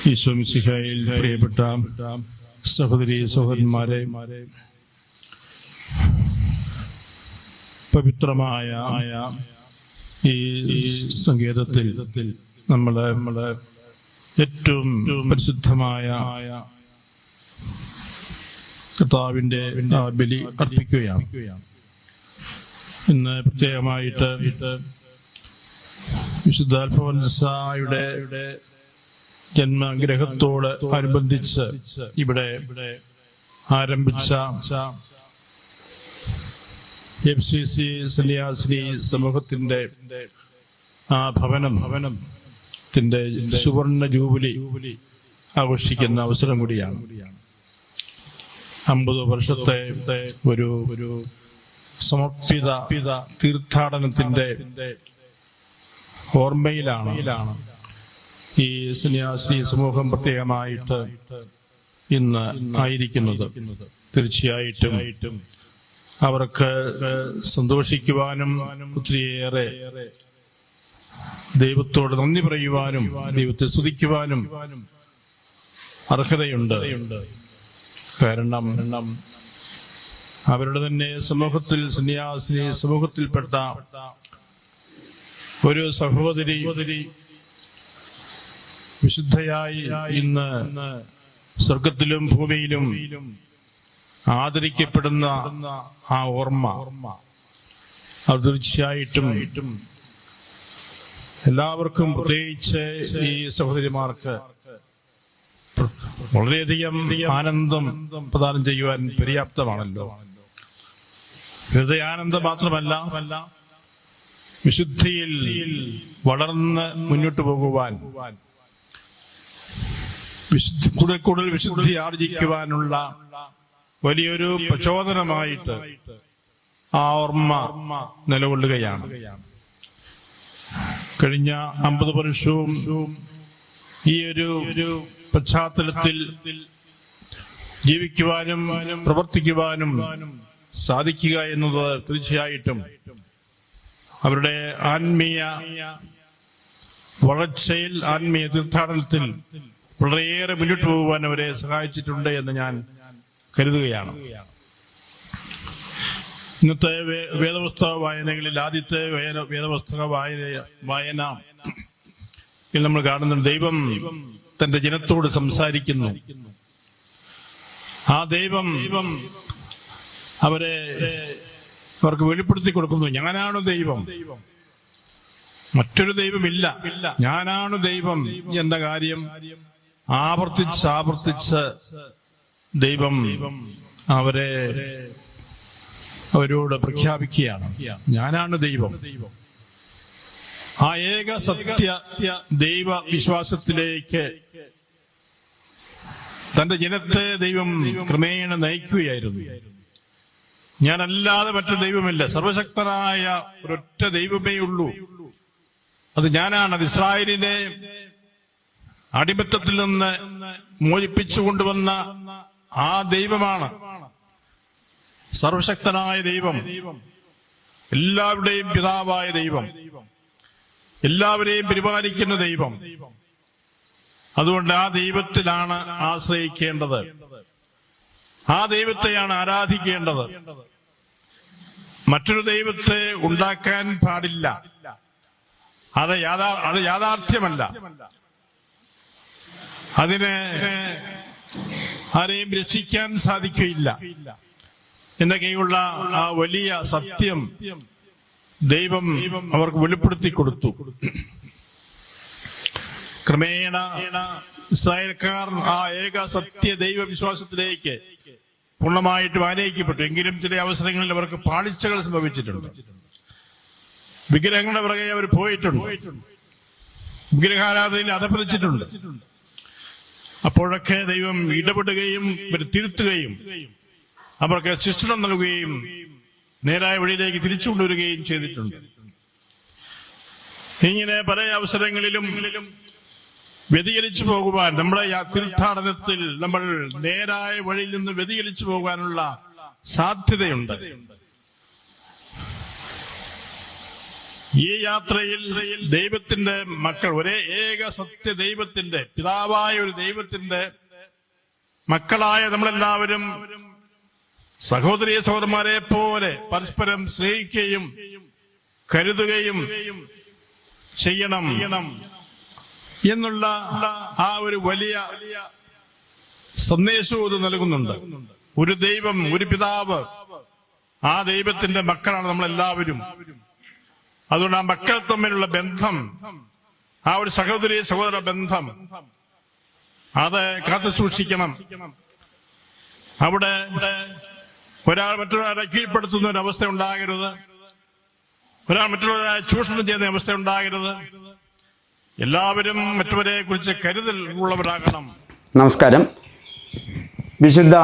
Speaker 17: ഈശോ മിശിഹായിൽ പ്രിയപ്പെട്ട സഹോദരി സഹോദരന്മാരെ, പവിത്രമായ ഈ സങ്കേതത്തിൽ നമ്മളെ ഏറ്റവും പരിശുദ്ധമായ കർത്താവിൻ്റെ ബലി അർപ്പിക്കുകയാണ്. ഇന്ന് പ്രത്യേകമായിട്ട് വിശുദ്ധ അൽഫോൻസായുടെ ജന്മഗ്രഹത്തോട് അനുബന്ധിച്ച് ഇവിടെ ആരംഭിച്ച FCC സന്യാസിനി സമൂഹത്തിൻ്റെ ആ ഭവനത്തിൻ്റെ സുവർണ്ണ ജൂബിലി ആഘോഷിക്കുന്ന അവസരം കൂടിയാണ്. 50 വർഷത്തെ ഒരു സമർപ്പിത തീർത്ഥാടനത്തിൻ്റെ ഓർമ്മയിലാണ് ഈ സന്യാസിനി സമൂഹം പ്രത്യേകമായിട്ട് ഇന്ന് ആയിരിക്കുന്നത്. തീർച്ചയായിട്ടും അവർക്ക് സന്തോഷിക്കുവാനും ഒത്തിരിയേറെ ദൈവത്തോട് നന്ദി പറയുവാനും ദൈവത്തെ സ്തുതിക്കുവാനും അർഹതയുണ്ട്. കാരണം അവരുടെ തന്നെ സമൂഹത്തിൽ, സന്യാസിനി സമൂഹത്തിൽപ്പെട്ട ഒരു സഹോദരി വിശുദ്ധയായി ഇന്ന് സ്വർഗത്തിലും ഭൂമിയിലും ആദരിക്കപ്പെടുന്ന ആ ഓർമ്മ അത് തീർച്ചയായിട്ടും എല്ലാവർക്കും, പ്രത്യേകിച്ച് ഈ സഹോദരിമാർക്ക് വളരെയധികം ആനന്ദം പ്രദാനം ചെയ്യുവാൻ പര്യാപ്തമാണല്ലോ. വെറുതെ ആനന്ദം മാത്രമല്ല, വിശുദ്ധിയിൽ വളർന്ന് മുന്നോട്ട് പോകുവാൻ, കൂടുതൽ വിശുദ്ധി ആർജിക്കുവാനുള്ള വലിയൊരു പ്രചോദനമായിട്ട് ആ ഓർമ്മ നിലകൊള്ളുകയാണ്. കഴിഞ്ഞ 50 വർഷവും ഈ ഒരു പശ്ചാത്തലത്തിൽ ജീവിക്കുവാനും പ്രവർത്തിക്കുവാനും സാധിക്കുക എന്നത് തീർച്ചയായിട്ടും അവരുടെ ആത്മീയ വളർച്ചയിൽ, ആത്മീയ തീർത്ഥാടനത്തിൽ വളരെയേറെ മുന്നോട്ട് പോകുവാൻ അവരെ സഹായിച്ചിട്ടുണ്ട് എന്ന് ഞാൻ കരുതുകയാണ്. ഇന്നത്തെ വേദപുസ്തക വായനകളിൽ ആദ്യത്തെ വേദപുസ്തക വായന നമ്മൾ കാണുന്നുണ്ട്. ദൈവം തന്റെ ജനത്തോട് സംസാരിക്കുന്നു. ആ ദൈവം അവർക്ക് വെളിപ്പെടുത്തി കൊടുക്കുന്നു. ഞാനാണ് ദൈവം, മറ്റൊരു ദൈവമില്ല, ഞാനാണ് ദൈവം എന്ന കാര്യം ആവർത്തിച്ച് ദൈവം അവരോട് പ്രഖ്യാപിക്കുകയാണ്. ഞാനാണ് ദൈവം. ആ ഏക സത്യ ദൈവ വിശ്വാസത്തിലേക്ക് തന്റെ ജനത്തെ ദൈവം ക്രമേണ നയിക്കുകയായിരുന്നു. ഞാനല്ലാതെ മറ്റൊരു ദൈവമില്ല, സർവശക്തനായ ഒരൊറ്റ ദൈവമേ ഉള്ളൂ, അത് ഞാനാണ്. അത് ഇസ്രായേലിനെ അടിമത്തത്തിൽ നിന്ന് മോചിപ്പിച്ചു കൊണ്ടുവന്ന ആ ദൈവമാണ്, സർവശക്തനായ ദൈവം, എല്ലാവരുടെയും പിതാവായ ദൈവം. എല്ലാവരെയും പരിപാലിക്കുന്ന ദൈവം. അതുകൊണ്ട് ആ ദൈവത്തിലാണ് ആശ്രയിക്കേണ്ടത്, ആ ദൈവത്തെയാണ് ആരാധിക്കേണ്ടത്. മറ്റൊരു ദൈവത്തെ ഉണ്ടാക്കാൻ പാടില്ല. അത് യാഥാർത്ഥ്യമല്ല. അതിനെ ആരെയും രക്ഷിക്കാൻ സാധിക്കുകയില്ല എന്നൊക്കെയുള്ള ആ വലിയ സത്യം ദൈവം അവർക്ക് വെളിപ്പെടുത്തി കൊടുത്തു. ക്രമേണ ഇസ്രായേൽക്കാർ ആ ഏക സത്യ ദൈവ വിശ്വാസത്തിലേക്ക് പൂർണ്ണമായിട്ട് ആനയിക്കപ്പെട്ടു. എങ്കിലും ചില അവസരങ്ങളിൽ അവർക്ക് പാളിച്ചകൾ സംഭവിച്ചിട്ടുണ്ട്. വിഗ്രഹങ്ങളുടെ പുറകെ അവർ പോയിട്ടുണ്ട്, വിഗ്രഹാരാധനയിൽ അധപ്പതിച്ചിട്ടുണ്ട്. അപ്പോഴൊക്കെ ദൈവം ഇടപെടുകയും തിരുത്തുകയും അവർക്ക് ശിക്ഷണം നൽകുകയും നേരായ വഴിയിലേക്ക് തിരിച്ചു കൊണ്ടുവരികയും ചെയ്തിട്ടുണ്ട്. ഇങ്ങനെ പല അവസരങ്ങളിലും വ്യതിചലിച്ചു പോകുവാൻ, നമ്മുടെ തീർത്ഥാടനത്തിൽ നമ്മൾ നേരായ വഴിയിൽ നിന്ന് വ്യതിചലിച്ചു പോകാനുള്ള സാധ്യതയുണ്ട്. ഈ യാത്രയിൽ ദൈവത്തിന്റെ മക്കൾ, ഒരേ ഏക സത്യ ദൈവത്തിന്റെ, പിതാവായ ഒരു ദൈവത്തിന്റെ മക്കളായ നമ്മളെല്ലാവരും സഹോദരീ സഹോദരന്മാരെ പോലെ പരസ്പരം സ്നേഹിക്കുകയും കരുതുകയും ചെയ്യണം എന്നുള്ള ആ ഒരു വലിയ സന്ദേശവും ഇത് നൽകുന്നുണ്ട്. ഒരു ദൈവം, ഒരു പിതാവ്, ആ ദൈവത്തിന്റെ മക്കളാണ് നമ്മളെല്ലാവരും. അതുകൊണ്ട് ആ മക്കൾ തമ്മിലുള്ള ബന്ധം, ആ ഒരു സഹോദരി സഹോദര ബന്ധം, അത് കാത്തു സൂക്ഷിക്കണം. അവിടെ ഒരാൾ മറ്റൊരാളെ കീഴ്പ്പെടുത്തുന്ന ഒരു അവസ്ഥ ഉണ്ടാകരുത്, ഒരാൾ മറ്റുള്ളവരെ ചൂഷണം ചെയ്യുന്ന അവസ്ഥ ഉണ്ടാകരുത്. എല്ലാവരും മറ്റവരെ കുറിച്ച് കരുതൽ ഉള്ളവരാകണം.
Speaker 18: നമസ്കാരം. വിശുദ്ധ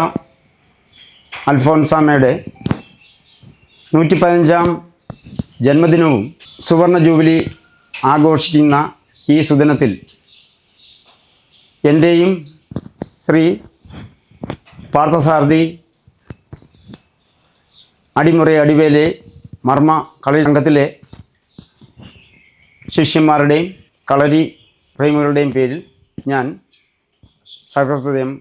Speaker 18: അൽഫോൻസാമയുടെ 115-ാം ജന്മദിനവും സുവർണ ജൂബിലി ആഘോഷിക്കുന്ന ഈ സുദിനത്തിൽ എൻ്റെയും ശ്രീ പാർത്ഥസാരഥി അടിമുറി അടിവേലെ മർമ്മ കളരി സംഘത്തിലെ ശിഷ്യന്മാരുടെയും കളരി പ്രേമികളുടെയും പേരിൽ ഞാൻ സഹൃദയം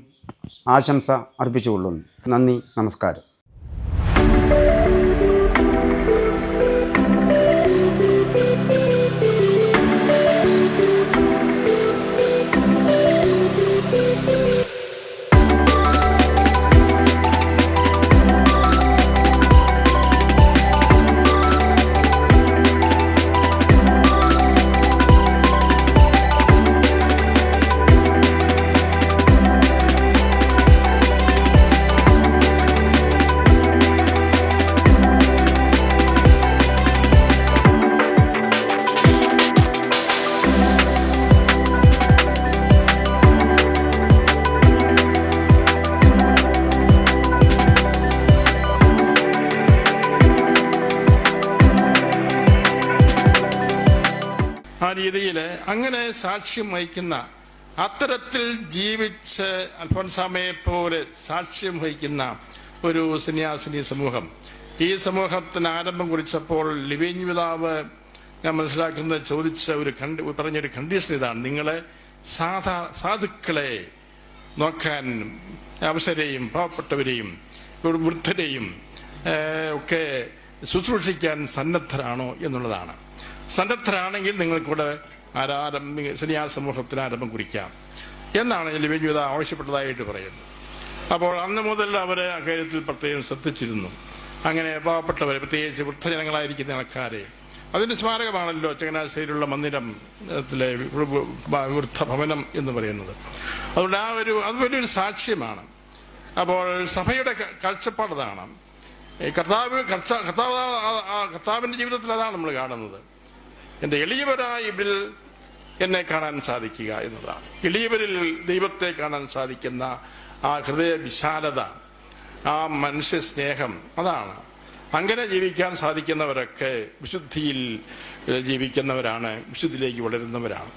Speaker 18: ആശംസ അർപ്പിച്ചുകൊള്ളുന്നു. നന്ദി, നമസ്കാരം.
Speaker 17: രീതിയിൽ അങ്ങനെ സാക്ഷ്യം വഹിക്കുന്ന, അത്തരത്തിൽ ജീവിച്ച് അൽഫോൻസാമയെ പോലെ സാക്ഷ്യം വഹിക്കുന്ന ഒരു സന്യാസിനി സമൂഹം, ഈ സമൂഹത്തിന് ആരംഭം കുറിച്ചപ്പോൾ ലിവേഞ്ഞ് പിതാവ് ഞാൻ മനസ്സിലാക്കുന്നത് പറഞ്ഞൊരു കണ്ടീഷൻ ഇതാണ്: നിങ്ങളെ സാധുക്കളെ നോക്കാൻ അവസരെയും പാവപ്പെട്ടവരെയും വൃദ്ധരെയും ഒക്കെ ശുശ്രൂഷിക്കാൻ സന്നദ്ധരാണോ എന്നുള്ളതാണ്. സന്നദ്ധരാണെങ്കിൽ നിങ്ങൾക്കൂടെ സന്യാസ സമൂഹത്തിന് ആരംഭം കുറിക്കാം എന്നാണ് ലിവേഞ്ഞ് പിതാവ് ആവശ്യപ്പെട്ടതായിട്ട് പറയുന്നത്. അപ്പോൾ അന്ന് മുതൽ അവർ അക്കാര്യത്തിൽ പ്രത്യേകം ശ്രദ്ധിച്ചിരുന്നു. അങ്ങനെ പാവപ്പെട്ടവരെ, പ്രത്യേകിച്ച് വൃദ്ധജനങ്ങളായിരിക്കുന്ന ആൾക്കാരെ, അതിൻ്റെ സ്മാരകമാണല്ലോ ചങ്ങനാശ്ശേരിയിലുള്ള മന്ദിരത്തിലെ വൃദ്ധഭവനം എന്ന് പറയുന്നത്. അതുകൊണ്ട് അത് വലിയൊരു സാക്ഷ്യമാണ്. അപ്പോൾ സഭയുടെ കാഴ്ചപ്പാടതാണ്. കർത്താവിൻ്റെ ജീവിതത്തിൽ അതാണ് നമ്മൾ കാണുന്നത്. എൻ്റെ എളിയവരായ ഇവരിൽ എന്നെ കാണാൻ സാധിക്കുക എന്നതാണ്. എളിയവരിൽ ദൈവത്തെ കാണാൻ സാധിക്കുന്ന ആ ഹൃദയ വിശാലത, ആ മനുഷ്യ സ്നേഹം, അതാണ്. അങ്ങനെ ജീവിക്കാൻ സാധിക്കുന്നവരൊക്കെ വിശുദ്ധിയിൽ ജീവിക്കുന്നവരാണ്, വിശുദ്ധിയിലേക്ക് വളരുന്നവരാണ്.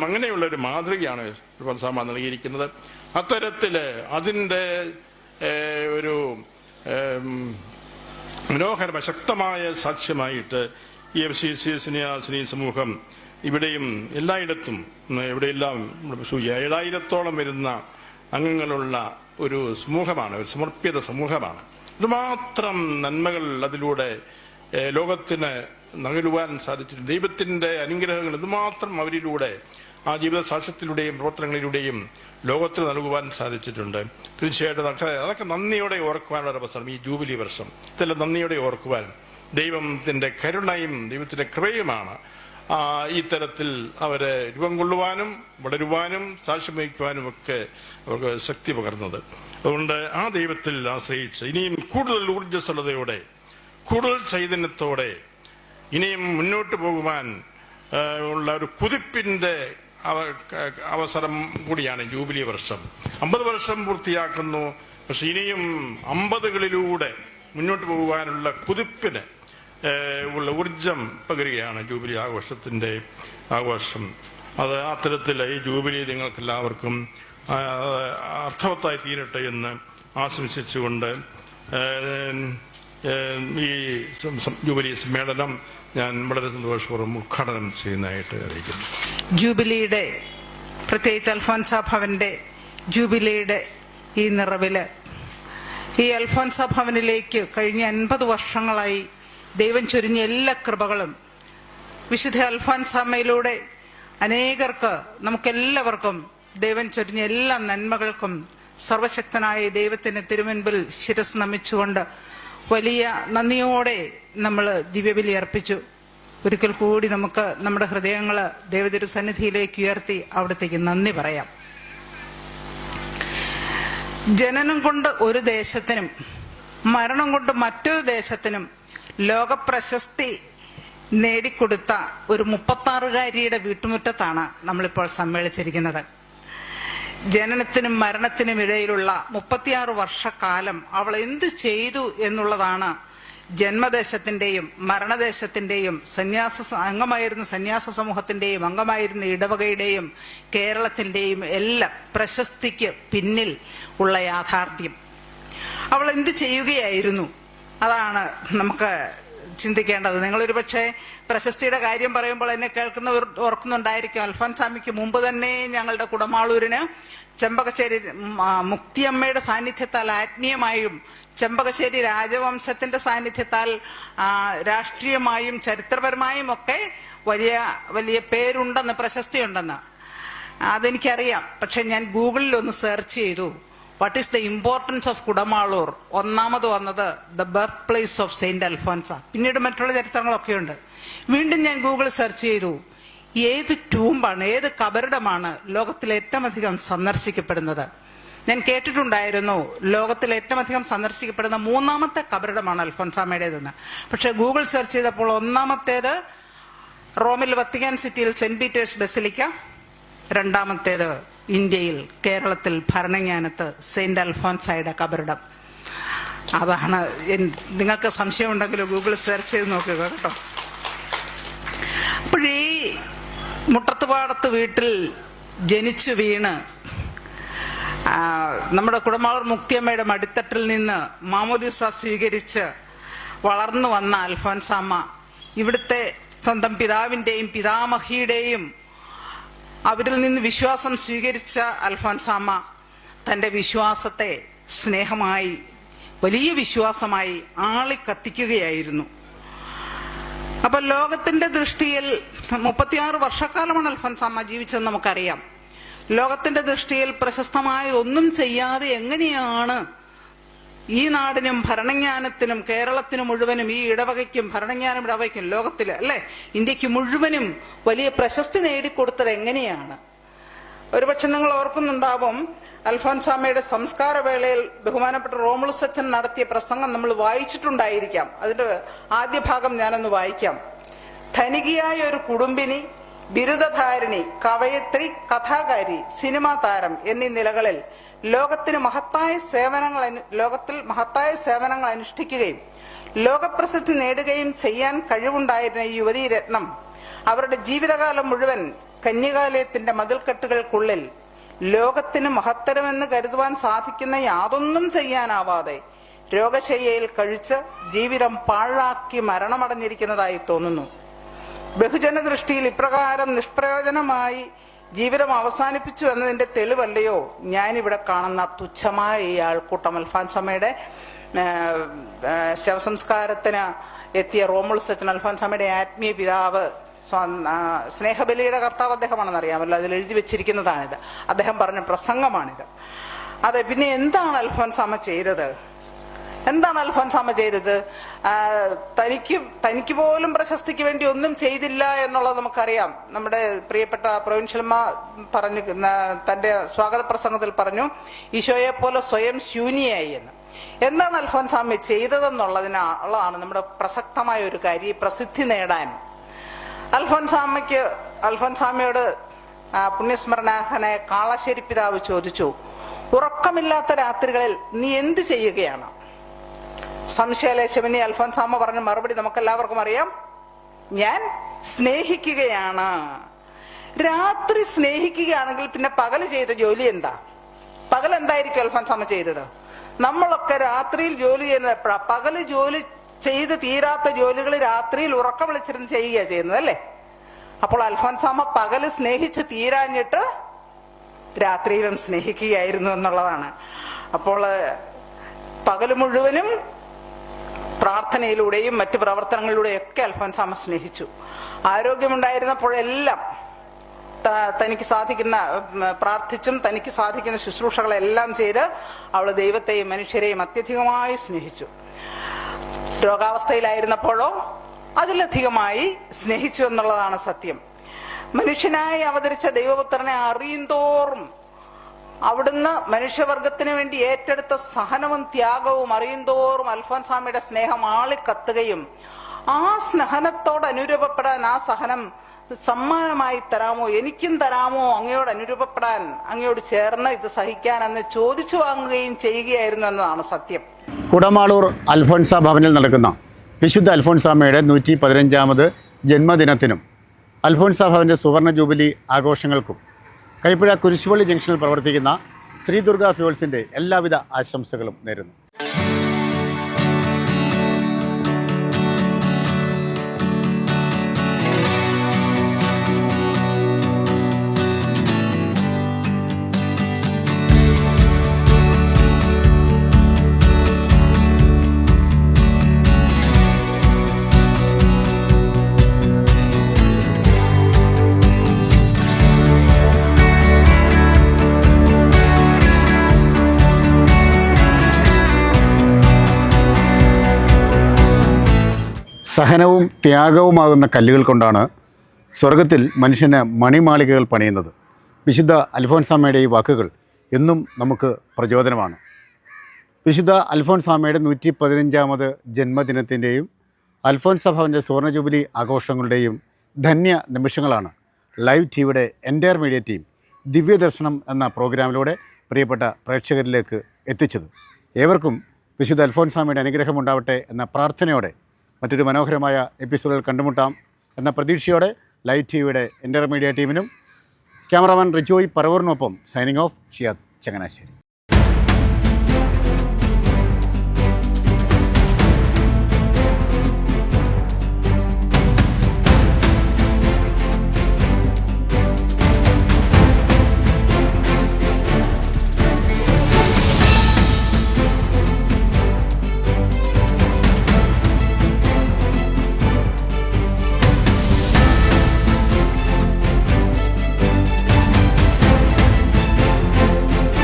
Speaker 17: അങ്ങനെയുള്ളൊരു മാതൃകയാണ് അൽഫോൻസാമ നൽകിയിരിക്കുന്നത്. അത്തരത്തിൽ അതിൻ്റെ ഒരു മനോഹരമായ ശക്തമായ സാക്ഷ്യമായിട്ട് ഈ FCC സമൂഹം ഇവിടെയും എല്ലായിടത്തും എവിടെയെല്ലാം 7000-ഓളം വരുന്ന അംഗങ്ങളുള്ള ഒരു സമൂഹമാണ്, ഒരു സമർപ്പിത സമൂഹമാണ്. ഇതുമാത്രം നന്മകൾ അതിലൂടെ ലോകത്തിന് നകരുവാൻ സാധിച്ചിട്ടുണ്ട്. ദൈവത്തിൻ്റെ അനുഗ്രഹങ്ങൾ ഇതുമാത്രം അവരിലൂടെ ആ ജീവിത സാക്ഷ്യത്തിലൂടെയും പ്രവർത്തനങ്ങളിലൂടെയും ലോകത്തിന് നൽകുവാൻ സാധിച്ചിട്ടുണ്ട്. തീർച്ചയായിട്ടും അതൊക്കെ നന്ദിയോടെ ഓർക്കുവാനുള്ള അവസരം ഈ ജൂബിലി വർഷം. ഇതെല്ലാം നന്ദിയോടെ ഓർക്കുവാനും ദൈവത്തിൻ്റെ കരുണയും ദൈവത്തിൻ്റെ കൃപയുമാണ് ഈ തരത്തിൽ അവരെ രൂപം കൊള്ളുവാനും വളരുവാനും സാക്ഷ്യം വഹിക്കുവാനും ഒക്കെ അവർക്ക് ശക്തി പകർന്നത്. അതുകൊണ്ട് ആ ദൈവത്തിൽ ആശ്രയിച്ച് ഇനിയും കൂടുതൽ ഊർജ്ജസ്വലതയോടെ കൂടുതൽ ചൈതന്യത്തോടെ ഇനിയും മുന്നോട്ട് പോകുവാൻ ഉള്ള ഒരു കുതിപ്പിൻ്റെ അവസരം കൂടിയാണ് ജൂബിലി വർഷം. 50 വർഷം പൂർത്തിയാക്കുന്നു. പക്ഷെ ഇനിയും 50കളിലൂടെ മുന്നോട്ട് പോകുവാനുള്ള കുതിപ്പിന് ഉള്ള ഊർജം പകരുകയാണ് ജൂബിലി ആഘോഷത്തിൻ്റെ ആഘോഷം. അത് അത്തരത്തിൽ ഈ ജൂബിലി നിങ്ങൾക്കെല്ലാവർക്കും അർത്ഥവത്തായി തീരട്ടെ എന്ന് ആശംസിച്ചുകൊണ്ട് ഈ ജൂബിലി സമ്മേളനം ഞാൻ വളരെ സന്തോഷപൂർവ്വം ഉദ്ഘാടനം ചെയ്യുന്നതായിട്ട് അറിയിക്കുന്നു.
Speaker 19: ജൂബിലിയുടെ, പ്രത്യേകിച്ച് അൽഫോൻസ ഭവന്റെ ജൂബിലിയുടെ ഈ നിറവില് ഈ അൽഫോൻസ ഭവനിലേക്ക് കഴിഞ്ഞ 50 വർഷങ്ങളായി ദൈവം ചൊരിഞ്ഞ എല്ലാ കൃപകളും വിശുദ്ധ അൽഫോൻസാമ്മയിലൂടെ അനേകർക്ക്, നമുക്കെല്ലാവർക്കും ദൈവം ചൊരിഞ്ഞ എല്ലാ നന്മകൾക്കും സർവശക്തനായ ദൈവത്തിന് തിരുമുൻപിൽ ശിരസ് നമിച്ചുകൊണ്ട് വലിയ നന്ദിയോടെ നമ്മൾ ദിവ്യബലി അർപ്പിച്ചു. ഒരിക്കൽ കൂടി നമുക്ക് നമ്മുടെ ഹൃദയങ്ങൾ ദൈവതിരു സന്നിധിയിലേക്ക് ഉയർത്തി അവിടത്തേക്ക് നന്ദി പറയാം. ജനനം കൊണ്ട് ഒരു ദേശത്തിനും മരണം കൊണ്ട് മറ്റൊരു ദേശത്തിനും ലോകപ്രശസ്തി നേടിക്കൊടുത്ത ഒരു 36-കാരിയുടെ വീട്ടുമുറ്റത്താണ് നമ്മളിപ്പോൾ സമ്മേളിച്ചിരിക്കുന്നത്. ജനനത്തിനും മരണത്തിനും ഇടയിലുള്ള 36 വർഷക്കാലം അവൾ എന്ത് ചെയ്തു എന്നുള്ളതാണ് ജന്മദേശത്തിൻ്റെയും മരണദേശത്തിൻ്റെയും അംഗമായിരുന്ന സന്യാസ സമൂഹത്തിൻ്റെയും അംഗമായിരുന്ന ഇടവകയുടെയും കേരളത്തിൻ്റെയും എല്ലാ പ്രശസ്തിക്ക് പിന്നിൽ ഉള്ള യാഥാർത്ഥ്യം. അവൾ എന്ത് ചെയ്യുകയായിരുന്നു, അതാണ് നമുക്ക് ചിന്തിക്കേണ്ടത്. നിങ്ങളൊരു പക്ഷേ പ്രശസ്തിയുടെ കാര്യം പറയുമ്പോൾ എന്നെ കേൾക്കുന്നവർ ഓർക്കുന്നുണ്ടായിരിക്കും, അൽഫോൻസാമ്മയ്ക്ക് മുമ്പ് തന്നെ ഞങ്ങളുടെ കുടമാളൂരിന് ചെമ്പകശ്ശേരി മുക്തിയമ്മയുടെ സാന്നിധ്യത്താൽ ആത്മീയമായും ചെമ്പകശ്ശേരി രാജവംശത്തിന്റെ സാന്നിധ്യത്താൽ രാഷ്ട്രീയമായും ചരിത്രപരമായും ഒക്കെ വലിയ വലിയ പേരുണ്ടെന്ന്, പ്രശസ്തിയുണ്ടെന്ന് അതെനിക്കറിയാം. പക്ഷെ ഞാൻ ഗൂഗിളിൽ ഒന്ന് സെർച്ച് ചെയ്തു, what is the importance of Kudamaloor. ഒന്നാമത് വന്നത് the birth place of saint Alphonsa. പിന്നീട് മറ്റുള്ള ചരിത്രങ്ങളൊക്കെ ഉണ്ട്. വീണ്ടും ഞാൻ ഗൂഗിൾ സെർച്ച് ചെയ്തു, ഏത് ടൂമ്പാണ്, ഏത് കബറിടമാണ് ലോകത്തിൽ ഏറ്റവും അധികം സന്ദർശിക്കപ്പെടുന്നത്. ഞാൻ കേട്ടിട്ടുണ്ടായിരുന്നു ലോകത്തിൽ ഏറ്റവും അധികം സന്ദർശിക്കപ്പെടുന്ന 3ാമത്തെ കബറിടമാണ് അൽഫോൻസാമ്മയുടേതെന്ന്. പക്ഷെ ഗൂഗിൾ സെർച്ച് ചെയ്തപ്പോൾ ഒന്നാമത്തേത് റോമിൽ വത്തിക്കാൻ സിറ്റിയിൽ സെന്റ് പീറ്റേഴ്സ് ബസിലിക്ക, 2ാമത്തേത് ഇന്ത്യയിൽ കേരളത്തിൽ ഭരണങ്ങാനത്ത് സെയിന്റ് അൽഫോൻസായുടെ കബറിടം. അതാണ്. നിങ്ങൾക്ക് സംശയമുണ്ടെങ്കിൽ ഗൂഗിൾ സെർച്ച് ചെയ്ത് നോക്കുക കേട്ടോ. അപ്പോഴീ മുട്ടത്തുപാടത്ത് വീട്ടിൽ ജനിച്ചു വീണ് നമ്മുടെ കുടമാളൂർ മുക്തിയമ്മയുടെ മടിത്തട്ടിൽ നിന്ന് മാമോദിസ സ്വീകരിച്ച് വളർന്നു വന്ന അൽഫോൻസാമ്മ, ഇവിടുത്തെ സ്വന്തം പിതാവിൻ്റെയും പിതാമഹിയുടെയും അവരിൽ നിന്ന് വിശ്വാസം സ്വീകരിച്ച അൽഫോൻസാമ്മ തൻ്റെ വിശ്വാസത്തെ സ്നേഹമായി, വലിയ വിശ്വാസമായി ആളിക്കത്തിക്കുകയായിരുന്നു. അപ്പൊ ലോകത്തിന്റെ ദൃഷ്ടിയിൽ 36 വർഷക്കാലമാണ് അൽഫോൻസാമ്മ ജീവിച്ചതെന്ന് നമുക്കറിയാം. ലോകത്തിന്റെ ദൃഷ്ടിയിൽ പ്രശസ്തമായ ഒന്നും ചെയ്യാതെ എങ്ങനെയാണ് ഈ നാടിനും ഭരണജ്ഞാനത്തിനും കേരളത്തിനും മുഴുവനും, ഈ ഇടവകയ്ക്കും ഭരണജ്ഞാനം ഇടവകയ്ക്കും ലോകത്തിൽ അല്ലെ ഇന്ത്യക്ക് മുഴുവനും വലിയ പ്രശസ്തി നേടിക്കൊടുത്തത് എങ്ങനെയാണ്? ഒരുപക്ഷെ നിങ്ങൾ ഓർക്കുന്നുണ്ടാവും, അൽഫോൻസാമ്മയുടെ സംസ്കാര വേളയിൽ ബഹുമാനപ്പെട്ട റോമുളസ് അച്ഛൻ നടത്തിയ പ്രസംഗം നമ്മൾ വായിച്ചിട്ടുണ്ടായിരിക്കാം. അതിന്റെ ആദ്യ ഭാഗം ഞാനൊന്ന് വായിക്കാം. ധനികയായ ഒരു കുടുംബിനി, ബിരുദധാരിണി, കവയത്രി, കഥാകാരി, സിനിമാ താരം എന്നീ നിലകളിൽ ലോകത്തിൽ മഹത്തായ സേവനങ്ങൾ അനുഷ്ഠിക്കുകയും ലോകപ്രസിദ്ധി നേടുകയും ചെയ്യാൻ കഴിവുണ്ടായിരുന്ന ഈ യുവതീ രത്നം അവരുടെ ജീവിതകാലം മുഴുവൻ കന്യകാലയത്തിന്റെ മതിൽക്കെട്ടുകൾക്കുള്ളിൽ ലോകത്തിന് മഹത്തരമെന്ന് കരുതുവാൻ സാധിക്കുന്ന യാതൊന്നും ചെയ്യാനാവാതെ രോഗശയ്യയിൽ കഴിച്ച് ജീവിതം പാഴാക്കി മരണമടഞ്ഞിരിക്കുന്നതായി തോന്നുന്നു. ബഹുജന ദൃഷ്ടിയിൽ ഇപ്രകാരം നിഷ്പ്രയോജനമായി ജീവിതം അവസാനിപ്പിച്ചു എന്നതിൻ്റെ തെളിവല്ലയോ ഞാനിവിടെ കാണുന്ന തുച്ഛമായ ഈ ആൾക്കൂട്ടം. അൽഫോൻസാമ്മയുടെ ശവസംസ്കാരത്തിന് എത്തിയ റോമുൾസ് അച്ഛൻ, അൽഫോൻസാമ്മയുടെ ആത്മീയ പിതാവ്, സ്നേഹബലിയുടെ കർത്താവ് അദ്ദേഹമാണെന്ന് അറിയാമല്ലോ, അതിൽ എഴുതി വെച്ചിരിക്കുന്നതാണിത്. അദ്ദേഹം പറഞ്ഞ പ്രസംഗമാണിത്. അതെ, പിന്നെ എന്താണ് അൽഫോൻസാമ്മ ചെയ്തത്? എന്താണ് അൽഫോൻസാമ്മ ചെയ്തത്? തനിക്ക് പോലും പ്രശസ്തിക്ക് വേണ്ടി ഒന്നും ചെയ്തില്ല എന്നുള്ളത് നമുക്കറിയാം. നമ്മുടെ പ്രിയപ്പെട്ട പ്രൊവിൻഷ്യൽമ പറഞ്ഞു, തൻ്റെ സ്വാഗത പ്രസംഗത്തിൽ പറഞ്ഞു, ഈശോയെ പോലെ സ്വയം ശൂന്യയായി എന്ന്. എന്താണ് അൽഫോൻസാമ്മ ചെയ്തതെന്നുള്ളതിനുള്ളതാണ് നമ്മുടെ പ്രസക്തമായ ഒരു കാര്യം. പ്രസിദ്ധി നേടാൻ അൽഫോൻസാമ്മയോട് പുണ്യസ്മരണാഹനായ കാളശ്ശേരി പിതാവ് ചോദിച്ചു, ഉറക്കമില്ലാത്ത രാത്രികളിൽ നീ എന്ത് ചെയ്യുകയാണ്? സംശയലേശമന്യേ അൽഫോൻസാമ്മ പറഞ്ഞ മറുപടി നമുക്കെല്ലാവർക്കും അറിയാം, ഞാൻ സ്നേഹിക്കുകയാണ്. രാത്രി സ്നേഹിക്കുകയാണെങ്കിൽ പിന്നെ പകല് ചെയ്ത ജോലി എന്താ? പകൽ എന്തായിരിക്കും അൽഫോൻസാമ്മ ചെയ്തത്? നമ്മളൊക്കെ രാത്രിയിൽ ജോലി ചെയ്യുന്നത് എപ്പോഴാ? പകല് ജോലി ചെയ്ത് തീരാത്ത ജോലികൾ രാത്രിയിൽ ഉറക്കം വിളിച്ചിരുന്ന് ചെയ്യുക ചെയ്യുന്നത് അല്ലേ? അപ്പോൾ അൽഫോൻസാമ്മ പകല് സ്നേഹിച്ച് തീരാഞ്ഞിട്ട് രാത്രിയിലും സ്നേഹിക്കുകയായിരുന്നു എന്നുള്ളതാണ്. അപ്പോൾ പകല് മുഴുവനും പ്രാർത്ഥനയിലൂടെയും മറ്റ് പ്രവർത്തനങ്ങളിലൂടെയും ഒക്കെ അൽഫോൻസാമ്മ സ്നേഹിച്ചു. ആരോഗ്യമുണ്ടായിരുന്നപ്പോഴെല്ലാം തനിക്ക് സാധിക്കുന്ന പ്രാർത്ഥിച്ചും തനിക്ക് സാധിക്കുന്ന ശുശ്രൂഷകളെല്ലാം ചെയ്ത് അവൾ ദൈവത്തെയും മനുഷ്യരെയും അത്യധികമായി സ്നേഹിച്ചു. രോഗാവസ്ഥയിലായിരുന്നപ്പോഴോ അതിലധികമായി സ്നേഹിച്ചു എന്നുള്ളതാണ് സത്യം. മനുഷ്യനായി അവതരിച്ച ദൈവപുത്രനെ അറിയുന്തോറും അവിടുന്ന് മനുഷ്യവർഗത്തിന് വേണ്ടി ഏറ്റെടുത്ത സഹനവും ത്യാഗവും അറിയുന്തോറും അൽഫോൻസാമ്മയുടെ സ്നേഹം ആളിക്കത്തുകയും ആ സ്നേഹത്തോട് അനുരൂപപ്പെടാൻ, ആ സഹനം സമ്മാനമായി തരാമോ, എനിക്കും തരാമോ, അങ്ങയോട് അനുരൂപപ്പെടാൻ, അങ്ങയോട് ചേർന്ന് ഇത് സഹിക്കാൻ എന്ന് ചോദിച്ചു വാങ്ങുകയും ചെയ്യുകയായിരുന്നു എന്നതാണ് സത്യം.
Speaker 2: കുടമാളൂർ അൽഫോൻസ ഭവനിൽ നടക്കുന്ന വിശുദ്ധ അൽഫോൻസാമ്മയുടെ 115ാമത് ജന്മദിനത്തിനും അൽഫോൻസ ഭവൻ്റെ സുവർണ ജൂബിലി ആഘോഷങ്ങൾക്കും കൈപ്പുഴ കുരിശുപള്ളി ജംഗ്ഷനിൽ പ്രവർത്തിക്കുന്ന ശ്രീ ദുർഗ ഫ്യൂൾസിൻ്റെ എല്ലാവിധ ആശംസകളും നേരുന്നു. സഹനവും ത്യാഗവുമാകുന്ന കല്ലുകൾ കൊണ്ടാണ് സ്വർഗത്തിൽ മനുഷ്യന് മണിമാളികകൾ പണിയുന്നത്. വിശുദ്ധ അൽഫോൻസാമ്മയുടെ ഈ വാക്കുകൾ എന്നും നമുക്ക് പ്രചോദനമാണ്. വിശുദ്ധ അൽഫോൻസാമ്മയുടെ 115ാമത് ജന്മദിനത്തിൻ്റെയും അൽഫോൻസ ഭവൻ്റെ സുവർണ ജൂബിലി ആഘോഷങ്ങളുടെയും ധന്യ നിമിഷങ്ങളാണ് ലൈവ് ടിവിയുടെ എൻ്റയർ മീഡിയ ടീം ദിവ്യദർശനം എന്ന പ്രോഗ്രാമിലൂടെ പ്രിയപ്പെട്ട പ്രേക്ഷകരിലേക്ക് എത്തിച്ചത്. ഏവർക്കും വിശുദ്ധ അൽഫോൻസാമ്മയുടെ അനുഗ്രഹം ഉണ്ടാവട്ടെ എന്ന പ്രാർത്ഥനയോടെ മറ്റൊരു മനോഹരമായ എപ്പിസോഡിൽ കണ്ടുമുട്ടാം എന്ന പ്രതീക്ഷയോടെ ലൈവ് ടിവിയുടെ എൻ്റയർ മീഡിയ ടീമിനും ക്യാമറാമാൻ റിജോയ് പറവൂറിനൊപ്പം സൈനിങ് ഓഫ് ഷിയാദ് ചങ്ങനാശ്ശേരി.